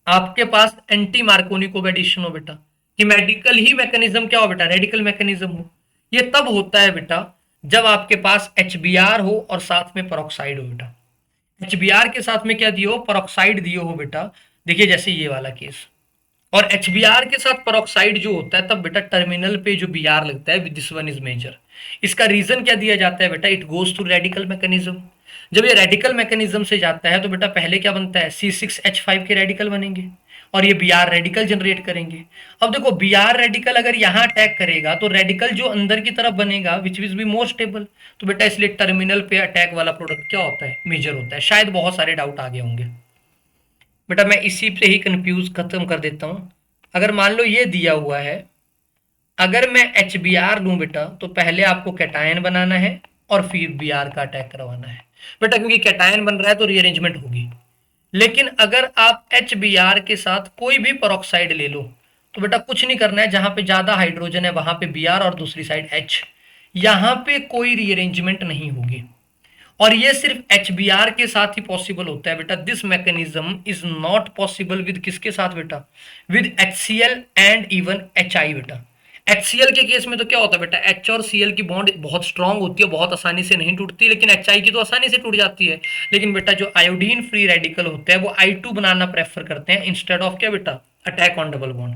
आपके पास एंटी मार्कोनिकोव एडिशन हो बेटा, कि मेडिकल ही मैकेनिज्म क्या हो बेटा, रेडिकल मैकेनिज्म हो, ये तब होता है बेटा जब आपके पास HBr हो और साथ में पेरोक्साइड हो बेटा। HBr के साथ में क्या दियो हो, पेरोक्साइड दियो हो बेटा, देखिए जैसे ये वाला केस। और HBr के साथ पेरोक्साइड जो होता है तब बेटा टर्मिनल पे जो Br लगता है, दिस वन इज मेजर। इसका रीजन क्या दिया जाता है बेटा, it goes through radical mechanism. जब ये रेडिकल मैकेनिज्म से जाता है तो बेटा पहले क्या बनता है, C6H5 के रेडिकल बनेंगे और ये Br रेडिकल जनरेट करेंगे। अब देखो Br रेडिकल अगर यहाँ अटैक करेगा तो रेडिकल जो अंदर की तरफ बनेगा विच विज बी मोर स्टेबल, तो बेटा इसलिए टर्मिनल पे अटैक वाला प्रोडक्ट क्या होता है, मेजर होता है। शायद बहुत सारे डाउट आ गए होंगे बेटा, मैं इसी पे ही कंफ्यूज खत्म कर देता हूं। अगर मान लो ये दिया हुआ है, अगर मैं HBr लूं बेटा तो पहले आपको कैटायन बनाना है और फिर Br का अटैक करवाना है बेटा, क्योंकि कैटायन बन रहा है तो रीअरेंजमेंट होगी। लेकिन अगर आप HBr के साथ कोई भी पेरोक्साइड ले लो तो बेटा कुछ नहीं करना है, जहां पे ज्यादा हाइड्रोजन है वहां पे Br और दूसरी साइड H, यहां पे कोई रीअरेंजमेंट नहीं होगी। और ये सिर्फ HBr के साथ ही पॉसिबल होता है बेटा, this mechanism is not possible with किसके साथ बेटा, with HCl and even HI बेटा। HCl के केस में तो क्या होता है बेटा, H और Cl की बॉन्ड बहुत स्ट्रांग होती है, बहुत आसानी से नहीं टूटती, लेकिन HI की तो आसानी से टूट जाती है। लेकिन बेटा जो आयोडीन फ्री रेडिकल होते हैं वो I2 बनाना प्रेफर करते हैं इंस्टेड ऑफ क्या बेटा, अटैक ऑन डबल बॉन्ड।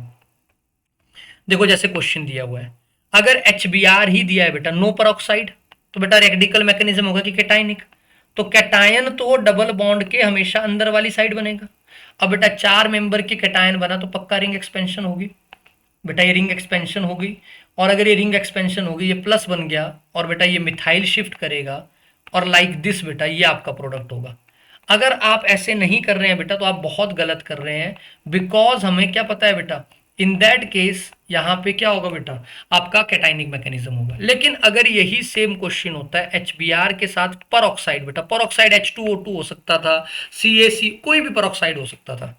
देखो जैसे क्वेश्चन दिया हुआ है, अगर HBr ही दिया है बेटा, नो पेरोक्साइड, तो बेटा रेडिकल मैकेनिज्म होगा कि कैटाइनिक, तो कैटायन तो डबल बॉन्ड के हमेशा अंदर वाली साइड बनेगा। अब बेटा चार मेंबर की कैटायन बना तो पक्का रिंग एक्सपेंशन होगी बेटा, ये रिंग एक्सपेंशन होगी। और अगर ये रिंग एक्सपेंशन होगी, ये प्लस बन गया और बेटा ये मिथाइल शिफ्ट करेगा और लाइक दिस बेटा ये आपका प्रोडक्ट होगा। अगर आप ऐसे नहीं कर रहे हैं बेटा तो आप बहुत गलत कर रहे हैं, बिकॉज हमें क्या पता है बेटा, इन दैट केस यहां पे क्या होगा बेटा, आपका कैटाइनिक मैकेनिज्म होगा। लेकिन अगर यही सेम क्वेश्चन होता है HBr के साथ परऑक्साइड बेटा, परऑक्साइड H2O2 हो सकता था, CaC कोई भी परऑक्साइड हो सकता था,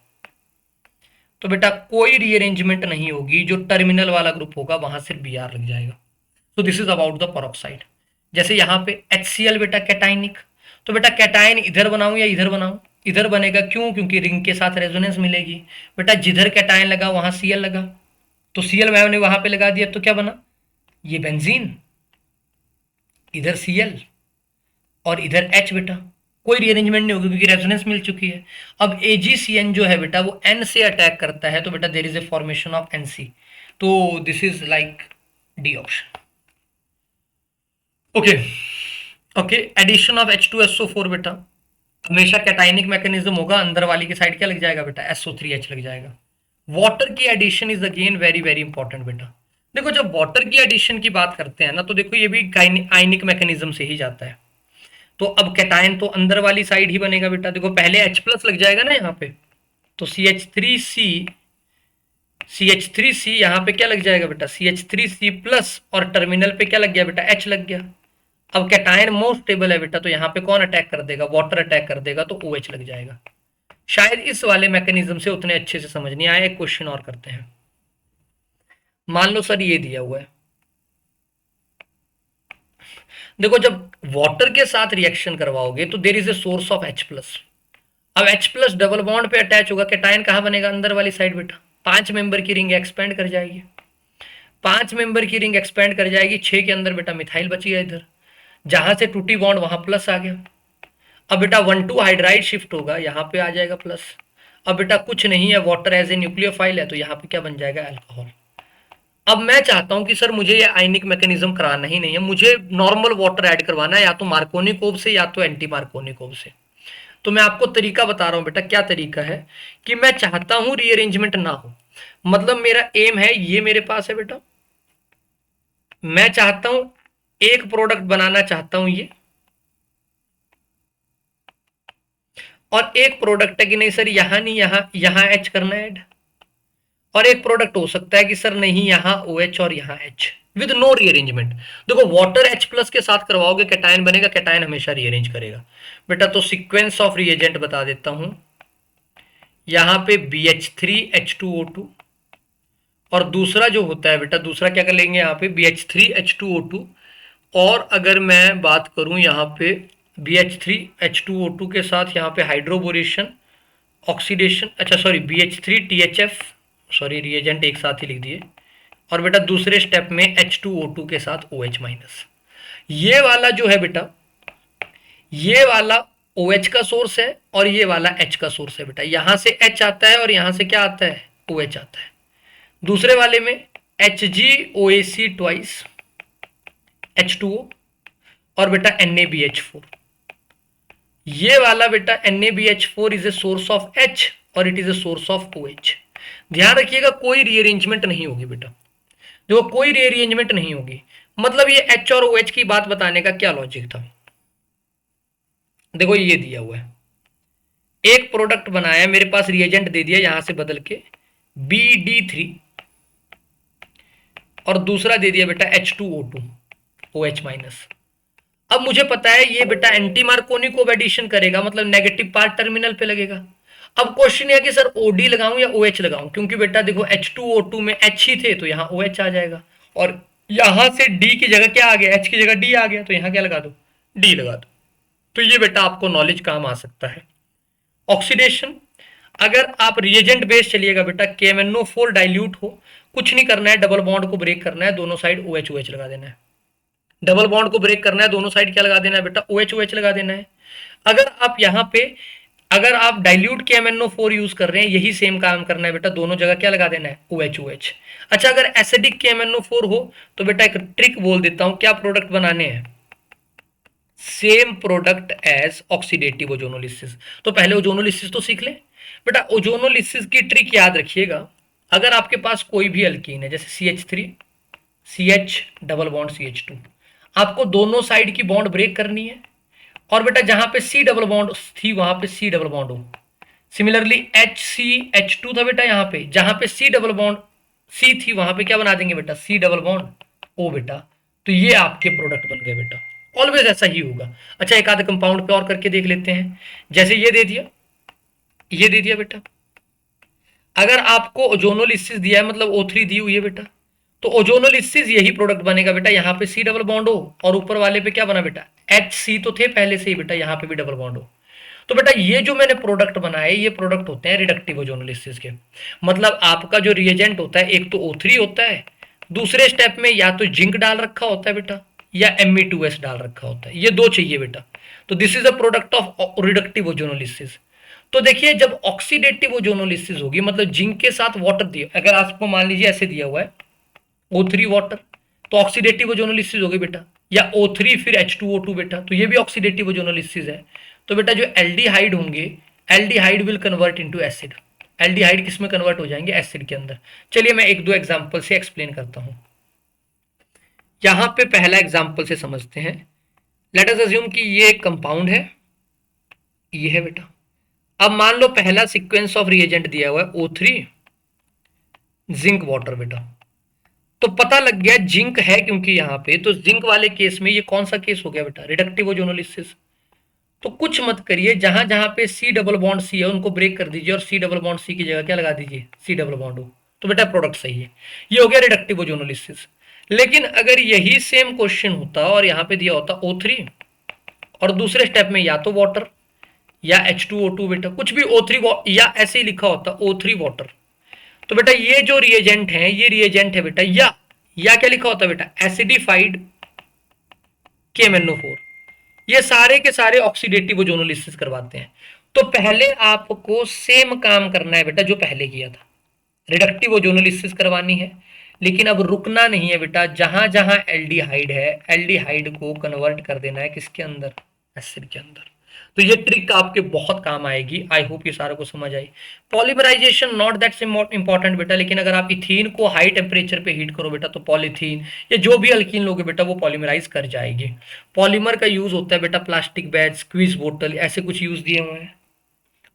तो बेटा कोई रीअरेंजमेंट नहीं होगी, जो टर्मिनल वाला ग्रुप होगा वहां सिर्फ Br लग जाएगा। तो this is about the peroxide. जैसे यहाँ पे HCl बेटा कैटाइनिक, तो बेटा कैटाइन इधर बनाऊं या इधर बनाऊं, इधर बनेगा, क्यों, क्योंकि रिंग के साथ रेजोनेंस मिलेगी बेटा, जिधर कैटाइन लगा वहां Cl लगा, तो Cl मैंने वहां पे लगा दिया तो क्या बना, ये बेंजीन, इधर Cl और इधर H बेटा, कोई रीअरेंजमेंट नहीं होगी क्योंकि रेजोनेंस मिल चुकी है। अब AgCN जो है बेटा वो N से अटैक करता है, तो बेटा there is a formation of NC, तो this is like D option. Okay okay, addition of H2SO4 बेटा, हमेशा कैटाइनिक मैकेनिज्म होगा, अंदर वाली की साइड क्या लग जाएगा बेटा, SO3H लग जाएगा। वाटर की addition is again very very important बेटा। देखो जब वाटर की एडिशन की बात करते हैं ना तो देखो ये भी आयनिक मैकेनिज्म से ही जाता है। तो अब कैटायन तो अंदर वाली साइड ही बनेगा बेटा, देखो पहले H प्लस लग जाएगा ना यहाँ पे, तो CH3C यहाँ पे क्या लग जाएगा बेटा, CH3C प्लस, और टर्मिनल पे क्या लग गया बेटा, H लग गया। अब कैटायन मोस्ट स्टेबल है बेटा, तो यहाँ पे कौन अटैक कर देगा, वाटर अटैक कर देगा, तो OH लग जाएगा। शायद इस वाले मैकेनिज्म से उतने अच्छे से समझ नहीं आया। एक क्वेश्चन और करते हैं। मान लो सर ये दिया हुआ है, देखो जब वाटर के साथ रिएक्शन करवाओगे तो there is a source of H plus. अब H प्लस डबल बॉन्ड पे अटैच होगा, कैटायन कहाँ बनेगा? अंदर वाली साइड बेटा। 5 मेंबर की रिंग एक्सपेंड कर जाएगी, 5 मेंबर की रिंग एक्सपेंड कर जाएगी, 6 के अंदर बेटा मिथाइल बची है इधर, जहां से टूटी बॉन्ड वहां प्लस आ गया। अब बेटा 1,2 हाइड्राइड शिफ्ट होगा, यहाँ पे आ जाएगा प्लस। अब बेटा कुछ नहीं है, वाटर एज ए न्यूक्लियोफाइल है, तो यहाँ पे क्या बन जाएगा? अल्कोहल। अब मैं चाहता हूं कि सर मुझे ये आयनिक मैकेनिज्म कराना ही नहीं है, मुझे नॉर्मल वाटर ऐड करवाना है, या तो मार्कोनिकोव से या तो एंटी मार्कोनिकोव से। तो मैं आपको तरीका बता रहा हूं बेटा। क्या तरीका है कि मैं चाहता हूं रीअरेंजमेंट ना हो, मतलब मेरा एम है, ये मेरे पास है बेटा, मैं चाहता हूं एक प्रोडक्ट बनाना चाहता हूं ये, और एक प्रोडक्ट है कि नहीं सर यहां नहीं, यहां एच करना है ऐड। और एक प्रोडक्ट हो सकता है कि सर नहीं यहां ओ एच और यहां एच विद नो रीअरेंजमेंट। देखो वाटर H प्लस के साथ करवाओगे कैटायन बनेगा, कैटायन हमेशा रीअरेंज करेगा बेटा। तो सीक्वेंस ऑफ रिएजेंट बता देता हूं, यहां पे BH3H2O2, और दूसरा जो होता है बेटा, दूसरा क्या कर लेंगे यहाँ पे BH3H2O2। और अगर मैं बात करूं यहाँ पे BH3H2O2 के साथ यहाँ पे हाइड्रोबोरेशन ऑक्सीडेशन, अच्छा सॉरी BH3THF, सॉरी रिएजेंट एक साथ ही लिख दिए। और बेटा दूसरे स्टेप में H2O2 के साथ OH माइनस। ये वाला जो है बेटा, ये वाला OH का सोर्स है और ये वाला H का सोर्स है बेटा। यहां से H आता है और यहां से क्या आता है? OH आता है। दूसरे वाले में HgOAc ट्वाइस H2O और बेटा NaBH4। ये वाला बेटा NaBH4 is a source of H और it is a source of OH। ध्यान रखिएगा कोई रीअरेंजमेंट नहीं होगी बेटा, देखो कोई रीअरेंजमेंट नहीं होगी। मतलब ये H और OH की बात बताने का क्या लॉजिक था? देखो ये दिया हुआ है, एक प्रोडक्ट बनाया, मेरे पास रिएजेंट दे दिया यहां से बदल के BD3, और दूसरा दे दिया बेटा H2O2 OH माइनस। अब मुझे पता है ये बेटा एंटी मार्कोनिक एडिशन करेगा, मतलब नेगेटिव पार्ट टर्मिनल पे लगेगा। अब क्वेश्चन है कि सर OD लगाऊं या OH लगाऊं, क्योंकि बेटा देखो H2O2 में H ही थे तो यहाँ OH आ जाएगा, और यहां से D की जगह क्या आ गया? H की जगह D आ गया, तो यहाँ क्या लगा दो? D लगा दो। तो ये बेटा आपको नॉलेज काम आ सकता है। ऑक्सीडेशन, अगर आप रिएजेंट बेस चलिएगा बेटा, KMnO4 डाइल्यूट हो, कुछ नहीं करना है, डबल बॉन्ड को ब्रेक करना है, दोनों साइड OH OH लगा देना है। डबल बॉन्ड को ब्रेक करना है, दोनों साइड क्या लगा देना है बेटा? OH OH लगा देना है। अगर आप यहाँ पे, अगर आप डाइल्यूट KMnO4 यूज कर रहे हैं, यही सेम काम करना है बेटा, दोनों जगह क्या लगा देना है? OH OH। अच्छा अगर एसिडिक KMnO4 हो तो बेटा एक ट्रिक बोल देता हूं, क्या प्रोडक्ट बनाने हैं? Same product as oxidative ozonolysis. तो पहले ओजोनोलिसिस तो सीख ले बेटा। ओजोनोलिसिस की ट्रिक याद रखिएगा, अगर आपके पास कोई भी अल्कीन है जैसे CH3 CH double bond CH2, आपको दोनों साइड की बॉन्ड ब्रेक करनी है, और बेटा जहां पे C डबल बॉन्ड थी वहां पे C डबल बॉन्ड हो। सिमिलरली HCH2 था बेटा, यहाँ पे जहां पे C डबल बॉन्ड C थी वहां पे क्या बना देंगे बेटा? C डबल बॉन्ड O बेटा। तो ये आपके प्रोडक्ट बन गए बेटा, ऑलवेज ऐसा ही होगा। अच्छा एक आध कंपाउंड पे और करके देख लेते हैं, जैसे ये दे दिया, ये दे दिया बेटा। अगर आपको ओजोनोलिसिस दिया है, मतलब O3 दी हुई है बेटा, तो ओजोनोलिसिस यही प्रोडक्ट बनेगा बेटा। यहाँ पे C डबल बॉन्ड हो और ऊपर वाले पे क्या बना बेटा? HC तो थे पहले से ही बेटा, यहाँ पे भी डबल बॉन्ड हो। तो बेटा ये जो मैंने प्रोडक्ट बनाए, ये प्रोडक्ट होते हैं रिडक्टिव ओजोनोलिसिस के। मतलब आपका जो रिएजेंट होता है, एक तो O3 होता है, दूसरे स्टेप में या तो जिंक डाल रखा होता है बेटा, या Me2S डाल रखा होता है, ये दो चाहिए बेटा। तो this is a product of reductive ozonolysis. तो देखिए जब ऑक्सीडेटिव ओजोनोलिसिस होगी, मतलब जिंक के साथ वाटर दिया, अगर आपको मान लीजिए ऐसे दिया हुआ है O3 वाटर, तो ऑक्सीडेटिव ओजोनोलिसिस होगी बेटा, या O3 फिर H2O2 बेटा, तो ये भी ऑक्सीडेटिव ओजोनोलिसिस है। तो बेटा जो एल्डिहाइड होंगे, aldehyde will convert into acid. Aldehyde किस में कन्वर्ट हो जाएंगे? एसिड के अंदर। चलिए मैं एक दो एग्जांपल से एक्सप्लेन करता हूं। यहां पे पहला एग्जांपल से समझते हैं। लेट अस अज्यूम कि ये एक कंपाउंड है, ये है बेटा। अब मान लो पहला सीक्वेंस ऑफ रिएजेंट दिया हुआ है O3 जिंक वाटर बेटा। तो पता लग गया जिंक है, क्योंकि यहां पे तो जिंक वाले केस में ये कौन सा केस हो गया बेटा? Reductive ozonolysis. तो कुछ मत करिए, जहां जहां पे सी डबल बॉन्ड सी है उनको ब्रेक कर दीजिए और सी डबल बॉन्ड सी की जगह क्या लगा दीजिए, सी डबल बॉन्ड हो, तो बेटा प्रोडक्ट सही है। ये हो गया रिडक्टिव ओजोनोलिसिस। लेकिन अगर यही सेम क्वेश्चन होता और यहाँ पे दिया होता O3 और दूसरे स्टेप में या तो वाटर या H2O2 बेटा, कुछ भी O3 या ऐसे ही लिखा होता O3 वाटर, तो बेटा ये जो रिएजेंट है ये रिएजेंट है बेटा, या क्या लिखा होता बेटा, एसिडिफाइड KMnO4। ये सारे के सारे ऑक्सीडेटिव ओजोनोलिसिस करवाते हैं। तो पहले आपको सेम काम करना है बेटा जो पहले किया था, रिडक्टिव ओजोनोलिसिस करवानी है। लेकिन अब रुकना नहीं है बेटा, जहां जहां एल्डिहाइड है एल्डिहाइड को कन्वर्ट कर देना है किसके अंदर, एसिड के अंदर। तो ये ट्रिक आपके बहुत काम आएगी। आई होप ये सारा को समझ आई। पॉलीमराइजेशन नॉट दैट्स इंपॉर्टेंट बेटा, लेकिन अगर आप इथीन को हाई टेम्परेचर पे हीट करो बेटा तो पॉलीथीन या जो भी अल्कीन लोगे बेटा वो पॉलीमराइज कर जाएगी। पॉलीमर का यूज होता है बेटा प्लास्टिक बैग, स्क्वीज बोतल, ऐसे कुछ यूज दिए हुए हैं।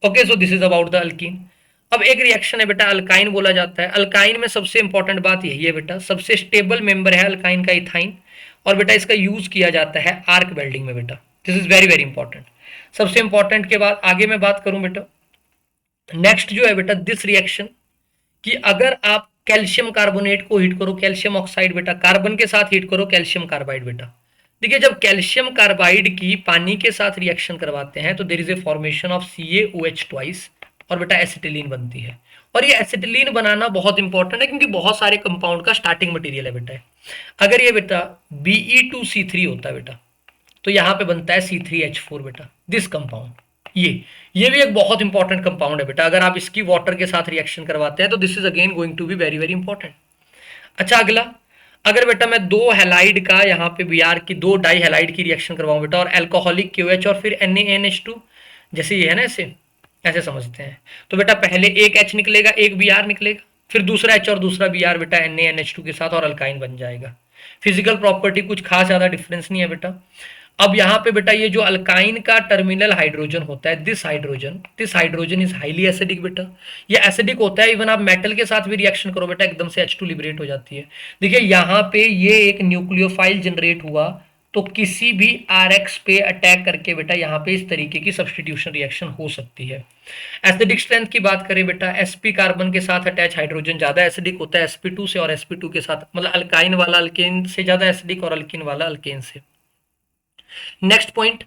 Okay, so this is about the alkyne. अब एक रिएक्शन है बेटा अल्काइन बोला जाता है। अल्काइन में सबसे इंपॉर्टेंट बात यही है बेटा, सबसे स्टेबल मेंबर है अल्काइन का इथाइन, और बेटा इसका यूज किया जाता है आर्क वेल्डिंग में बेटा। This is very very important. सबसे इंपॉर्टेंट के बाद आगे मैं बात करूं बेटा, नेक्स्ट जो है बेटा दिस रिएक्शन, कि अगर आप कैल्शियम कार्बोनेट को हीट करो, कैल्शियम ऑक्साइड बेटा, कार्बन के साथ हीट करो कैल्शियम कार्बाइड बेटा। देखिए जब कैल्शियम कार्बाइड की पानी के साथ रिएक्शन करवाते हैं तो there is a formation of CaOH twice, और बेटा एसिटिलीन बनती है। और ये एसिटिलीन बनाना बहुत इंपॉर्टेंट है क्योंकि बहुत सारे कंपाउंड का स्टार्टिंग मटेरियल है बेटा। अगर ये बेटा Be2C3 होता है बेटा तो यहाँ पे बनता है C3H4 बेटा, दिस कंपाउंड। ये भी एक बहुत इंपॉर्टेंट कंपाउंड है बेटा, अगर आप इसकी वाटर के साथ रिएक्शन करवाते हैं तो this is again going to be very very important. अच्छा अगला, अगर बेटा मैं दो हैलाइड का यहाँ पे Br की दो डाई हैलाइड की रिएक्शन करवाऊं बेटा और एल्कोहलिक KOH और फिर NaNH2, जैसे ये है ना ऐसे ऐसे समझते हैं, तो बेटा पहले एक H निकलेगा एक Br निकलेगा, फिर दूसरा H और दूसरा Br बेटा NaNH2 के साथ और अल्काइन बन जाएगा। फिजिकल प्रॉपर्टी कुछ खास ज्यादा डिफरेंस नहीं है बेटा। अब यहाँ पे बेटा ये जो अल्काइन का टर्मिनल हाइड्रोजन होता है, this hydrogen is highly acidic बेटा। ये एसिडिक होता है, इवन आप मेटल के साथ भी रिएक्शन करो बेटा एकदम से H2 लिबरेट हो जाती है। देखिए यहाँ पे ये एक न्यूक्लियोफाइल जनरेट हुआ तो किसी भी RX पे अटैक करके बेटा यहाँ पे इस तरीके की सब्सटीट्यूशन रिएक्शन हो सकती है। एसिडिक स्ट्रेंथ की बात करें बेटा, sp कार्बन के साथ अटैच हाइड्रोजन ज्यादा एसिडिक होता है sp2 से, और sp2 के साथ मतलब अल्काइन वाला अल्केन से ज्यादा एसिडिक और अल्किन वाला अल्केन से। नेक्स्ट पॉइंट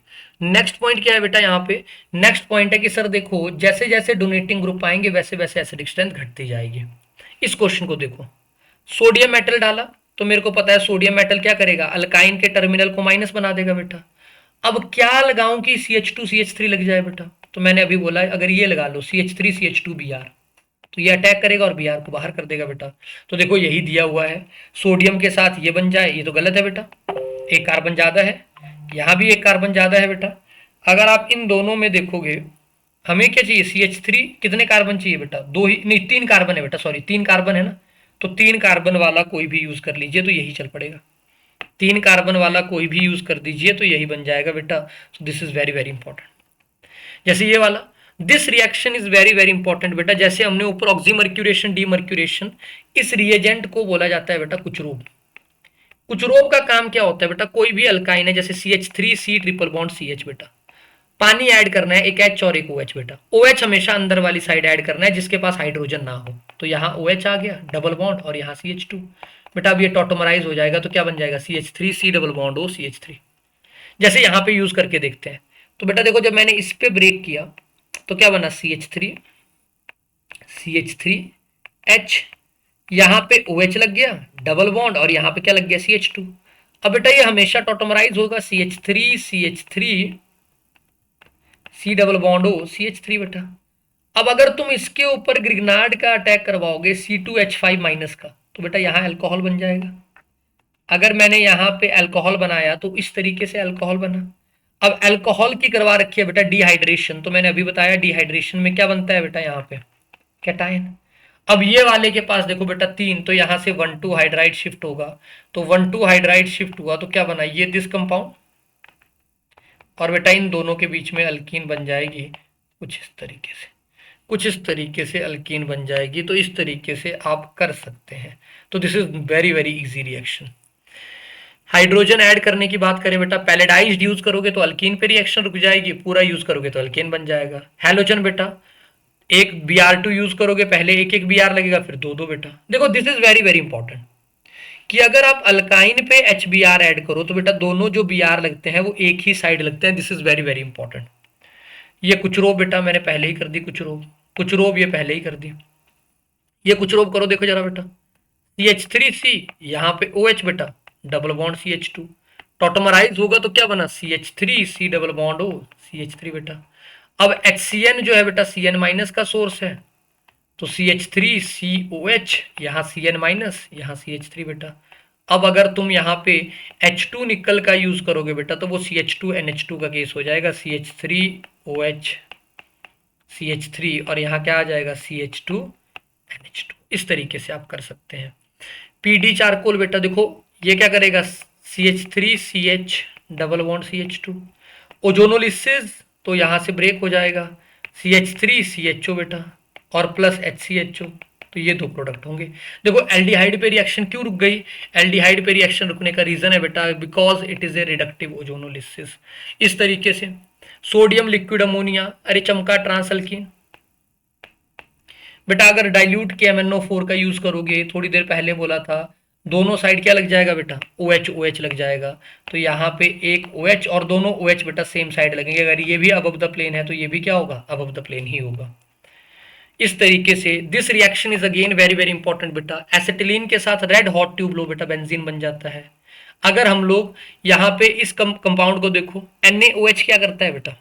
क्या है बेटा यहाँ पे, नेक्स्ट पॉइंट है कि सर देखो जैसे जैसे डोनेटिंग ग्रुप आएंगे वैसे वैसे एसिडिक स्ट्रेंथ घटती जाएगी। इस क्वेश्चन को देखो, सोडियम मेटल डाला तो मेरे को पता है सोडियम मेटल क्या करेगा, अल्काइन के टर्मिनल को माइनस बना देगा बेटा। अब क्या लगाऊं कि CH2 CH3 लग जाए बेटा, तो मैंने अभी बोला अगर ये लगा लो CH3 CH2 Br, तो ये अटैक करेगा और Br को बाहर कर देगा बेटा। तो देखो यही दिया हुआ है, सोडियम के साथ ये बन जाए, ये तो गलत है बेटा, एक कार्बन ज्यादा है, यहाँ भी एक कार्बन ज्यादा है बेटा। अगर आप इन दोनों में देखोगे हमें क्या चाहिए, CH3 कितने कार्बन चाहिए बेटा, दो ही नहीं तीन कार्बन है बेटा, सॉरी तीन कार्बन है ना, तो तीन कार्बन वाला कोई भी यूज कर लीजिए तो यही चल पड़ेगा, तीन कार्बन वाला कोई भी यूज कर दीजिए तो यही बन जाएगा बेटा। So this is very very important. जैसे ये वाला, this reaction is very very important बेटा, जैसे हमने ऊपर ऑक्सीमर्क्यूरेशन डीमर्क्यूरेशन, इस रिएजेंट को बोला जाता है बेटा कुचरोब। कुचरोब का काम क्या होता है बेटा, कोई भी अल्काइन है जैसे CH3C ट्रिपल बॉन्ड CH बेटा, पानी ऐड करना है, एक H और एक OH बेटा, OH हमेशा अंदर वाली साइड ऐड करना है जिसके पास हाइड्रोजन ना हो, तो यहाँ OH आ गया डबल बॉन्ड और यहाँ CH2 बेटा। अब ये टॉटोमराइज हो जाएगा तो क्या बन जाएगा, CH3C double bond O CH3। जैसे यहाँ पे यूज करके देखते हैं, तो बेटा देखो जब मैंने इस पे ब्रेक किया तो क्या बना, CH3H, यहाँ पे OH लग गया डबल बॉन्ड और यहाँ पे क्या लग गया, CH2। अब बेटा ये हमेशा टॉटोमराइज होगा, CH3 C double bond O CH3 बेटा। अब अगर तुम इसके ऊपर ग्रिग्नार्ड का अटैक करवाओगे C2H5 माइनस का, तो बेटा यहाँ अल्कोहल बन जाएगा। अगर मैंने यहाँ पे अल्कोहल बनाया तो इस तरीके से अल्कोहल बना। अब अल्कोहल की करवा रखी है बेटा डिहाइड्रेशन, तो मैंने अभी बताया डिहाइड्रेशन में क्या बनता है बेटा, यहाँ पे कैटायन। अब ये वाले के पास देखो बेटा तीन, तो यहाँ से 1,2 हाइड्राइड शिफ्ट होगा, तो 1,2 हाइड्राइड शिफ्ट हुआ तो क्या बना, ये दिस कंपाउंड, और बेटा इन दोनों के बीच में अल्कीन बन जाएगी कुछ इस तरीके से, कुछ इस तरीके से अल्कीन बन जाएगी। तो इस तरीके से आप कर सकते हैं। तो this is very very easy reaction. Hydrogen add करने की बात करें बेटा, पैलेडाइज्ड यूज करोगे तो अल्कीन पे रिएक्शन रुक जाएगी, पूरा यूज करोगे तो अल्केन बन जाएगा। हैलोजन बेटा, एक Br2 यूज करोगे, पहले एक एक Br लगेगा, फिर दो दो बेटा। देखो this is very very important कि अगर आप अल्काइन पे HBr ऐड करो तो बेटा दोनों जो Br लगते हैं वो एक ही साइड लगते हैं। This is very very important. ये कुचरोब बेटा मैंने पहले ही कर दी, कुचरोब कुचरोब ये पहले ही कर दी। ये कुचरोब करो, देखो जरा बेटा, CH3C, यहाँ पे OH बेटा, डबल बॉन्ड CH2, टॉटमराइज होगा तो क्या बना, CH3C double bond O, CH3 बेटा। अब HCN जो है बेटा Cn माइनस का सोर्स है, तो CH3COH, यहाँ Cn माइनस, यहाँ CH3 बेटा। अब अगर तुम यहाँ पे H2 निकल का यूज करोगे बेटा तो वो CH2NH2 का केस हो जाएगा, CH3OH CH3, और यहाँ क्या आ जाएगा, CH2NH2। इस तरीके से आप कर सकते हैं। PD चारकोल बेटा देखो ये क्या करेगा, CH3CH double bond CH2, ozonolysis तो यहाँ से ब्रेक हो जाएगा, CH3CHO बेटा और प्लस HCHO, तो ये दो प्रोडक्ट होंगे। देखो एल्डिहाइड पे रिएक्शन क्यों रुक गई, एल्डिहाइड पे रिएक्शन रुकने का रीजन है बेटा because it is a reductive ozonolysis. इस तरीके से सोडियम लिक्विड अमोनिया, अरे चमका ट्रांसल्किन बेटा, अगर डाइल्यूट के MnO4 का यूज करोगे, थोड़ी देर पहले बोला था, दोनों साइड क्या लग जाएगा बेटा, OH OH लग जाएगा, तो यहाँ पे एक OH और दोनों OH बेटा सेम साइड लगेंगे। अगर ये भी अबव द प्लेन है तो ये भी क्या होगा, अबव द प्लेन ही होगा। इस तरीके से this reaction is again very very important बेटा। एसिटिलीन के साथ रेड हॉट ट्यूब लो बेटा, बेंजीन बन जाता है। अगर हम लोग यहाँ पे इस कंपाउंड को देखो, NaOH क्या करता है बेटा,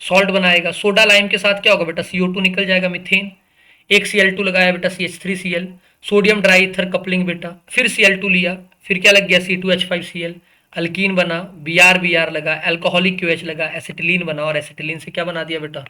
सॉल्ट बनाएगा। सोडा लाइम के साथ क्या होगा बेटा, CO2 निकल जाएगा, मीथेन। एक Cl2 लगाया बेटा, CH3Cl, sodium dry ether coupling बेटा, फिर Cl2 लिया, फिर क्या लग गया, C2H5Cl, अल्कीन बना, Br लगा, अल्कोहलिक QH लगा, एसिटिलीन बना, और एसिटिलीन से क्या बना दिया बेटा,